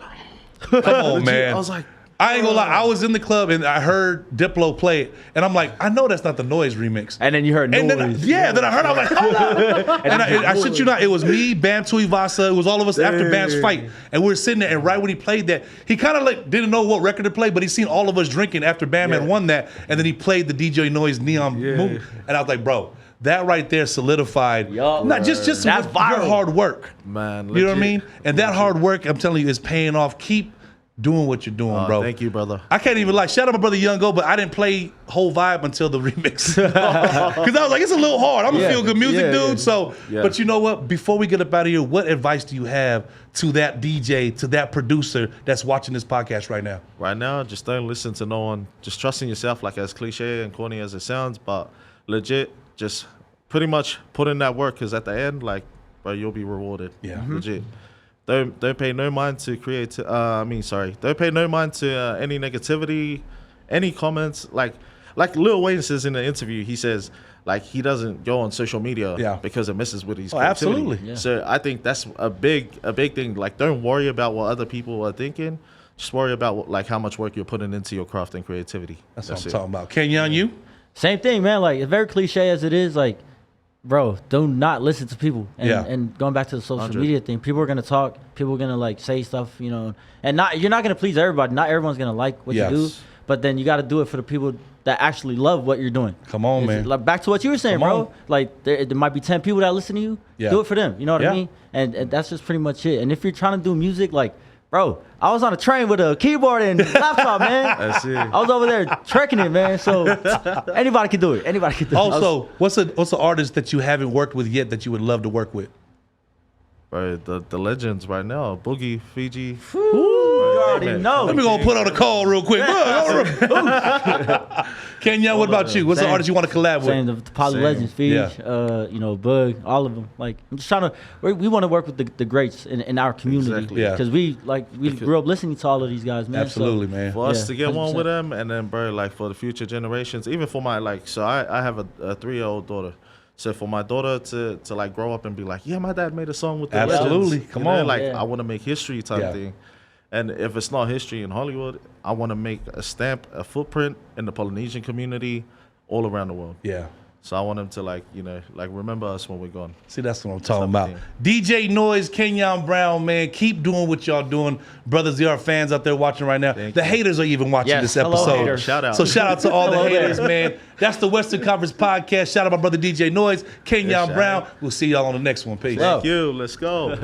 Speaker 1: Come on,
Speaker 2: legit,
Speaker 1: man.
Speaker 2: I was like,
Speaker 1: I ain't gonna lie. I was in the club and I heard Diplo play it, and I'm like, I know that's not the Noiz remix.
Speaker 3: And then you heard
Speaker 1: And
Speaker 3: noise.
Speaker 1: then I heard, I'm like, hold on. And I shit you not, it was me, Bam Tuivasa, it was all of us after Bam's fight. And we were sitting there, and right when he played that, he kind of like didn't know what record to play, but he seen all of us drinking after Bam had won that, and then he played the DJ Noiz Neon Moon. And I was like, bro, that right there solidified,
Speaker 3: Yup.
Speaker 1: not just
Speaker 3: That's
Speaker 1: your
Speaker 3: viral.
Speaker 1: hard work.
Speaker 2: man,
Speaker 1: You know what I
Speaker 2: legit.
Speaker 1: mean? And that hard work, I'm telling you, is paying off. Keep doing what you're doing, bro.
Speaker 2: Thank you, brother.
Speaker 1: I can't even lie. Shout out my brother Young Go, but I didn't play whole vibe until the remix. Because I was like, it's a little hard. I'm a feel good music dude. So, but you know what? Before we get up out of here, what advice do you have to that DJ, to that producer that's watching this podcast right now?
Speaker 2: Right now, just don't listen to no one. Just trust in yourself, like as cliche and corny as it sounds, but legit, just pretty much put in that work, because at the end, like, bro, you'll be rewarded.
Speaker 1: Yeah.
Speaker 2: Legit. Don't pay no mind to don't pay no mind to any negativity, any comments. Like Lil Wayne says in the interview, he says like he doesn't go on social media because it messes with his creativity.
Speaker 1: absolutely.
Speaker 3: Yeah.
Speaker 2: So I think that's a big thing. Like, don't worry about what other people are thinking. Just worry about like how much work you're putting into your craft and creativity.
Speaker 1: That's what I'm talking about. Kennyon, you?
Speaker 3: Same thing, man. Like, it's very cliche as it is. Like, bro, do not listen to people. And, and going back to the social
Speaker 2: 100.
Speaker 3: media thing, people are gonna talk. People are gonna like say stuff, you know. And you're not gonna please everybody. Not everyone's gonna like what you do. But then you got to do it for the people that actually love what you're doing.
Speaker 1: Come on, man.
Speaker 3: Like, back to what you were saying,
Speaker 1: Come
Speaker 3: bro.
Speaker 1: on.
Speaker 3: Like, there might be 10 people that listen to you.
Speaker 1: Yeah.
Speaker 3: Do it for them. You know what
Speaker 1: Yeah.
Speaker 3: I mean? And that's just pretty much it. And if you're trying to do music, like, bro, I was on a train with a keyboard and laptop, man.
Speaker 2: That's it.
Speaker 3: I was over there trekking it, man. So anybody can do it. Anybody can do it.
Speaker 1: Also, what's an artist that you haven't worked with yet that you would love to work with?
Speaker 2: Bro, the legends right now, Boogie, Fiji.
Speaker 3: You already
Speaker 2: man.
Speaker 3: know.
Speaker 1: Let me go put on a call real quick. Kenyon, what about you? What's the
Speaker 3: Same.
Speaker 1: artist you want to collab with?
Speaker 3: Saying the Poly
Speaker 2: Same.
Speaker 3: Legends, Feed,
Speaker 1: Yeah.
Speaker 3: you know, Bug, all of them. Like, I'm just trying to. We want to work with the greats in our community.
Speaker 2: Exactly.
Speaker 1: Yeah.
Speaker 3: Because we grew up listening to all of these guys, man.
Speaker 1: Absolutely, man.
Speaker 2: For us
Speaker 3: Yeah,
Speaker 2: to get one
Speaker 3: 100%.
Speaker 2: with them, and then, bro, like for the future generations, even for my I have a 3-year-old daughter. So for my daughter to like grow up and be like, yeah, my dad made a song with the
Speaker 1: Absolutely.
Speaker 2: legends.
Speaker 1: Come
Speaker 2: You know,
Speaker 1: on.
Speaker 2: like
Speaker 3: Yeah.
Speaker 2: I want to make history type
Speaker 1: Yeah.
Speaker 2: thing. And if it's not history in Hollywood, I want to make a stamp, a footprint in the Polynesian community all around the world.
Speaker 1: Yeah.
Speaker 2: So I want them to remember us when we're gone.
Speaker 1: See, that's what I'm talking
Speaker 2: Type
Speaker 1: about.
Speaker 2: of
Speaker 1: DJ Noiz, Kennyon Brown, man, keep doing what y'all doing. Brothers, there are fans out there watching right now.
Speaker 2: Thank
Speaker 1: the
Speaker 2: you.
Speaker 1: haters are even watching
Speaker 3: Yes,
Speaker 1: this
Speaker 3: hello,
Speaker 1: episode.
Speaker 3: haters.
Speaker 2: Shout out.
Speaker 1: So shout out to all the
Speaker 3: Hello there.
Speaker 1: haters, man. That's the Western Conference Podcast. Shout out my brother DJ Noiz, Kennyon
Speaker 2: Yes,
Speaker 1: Brown.
Speaker 2: sir.
Speaker 1: We'll see y'all on the next one. Peace.
Speaker 3: Love.
Speaker 2: Thank you. Let's go.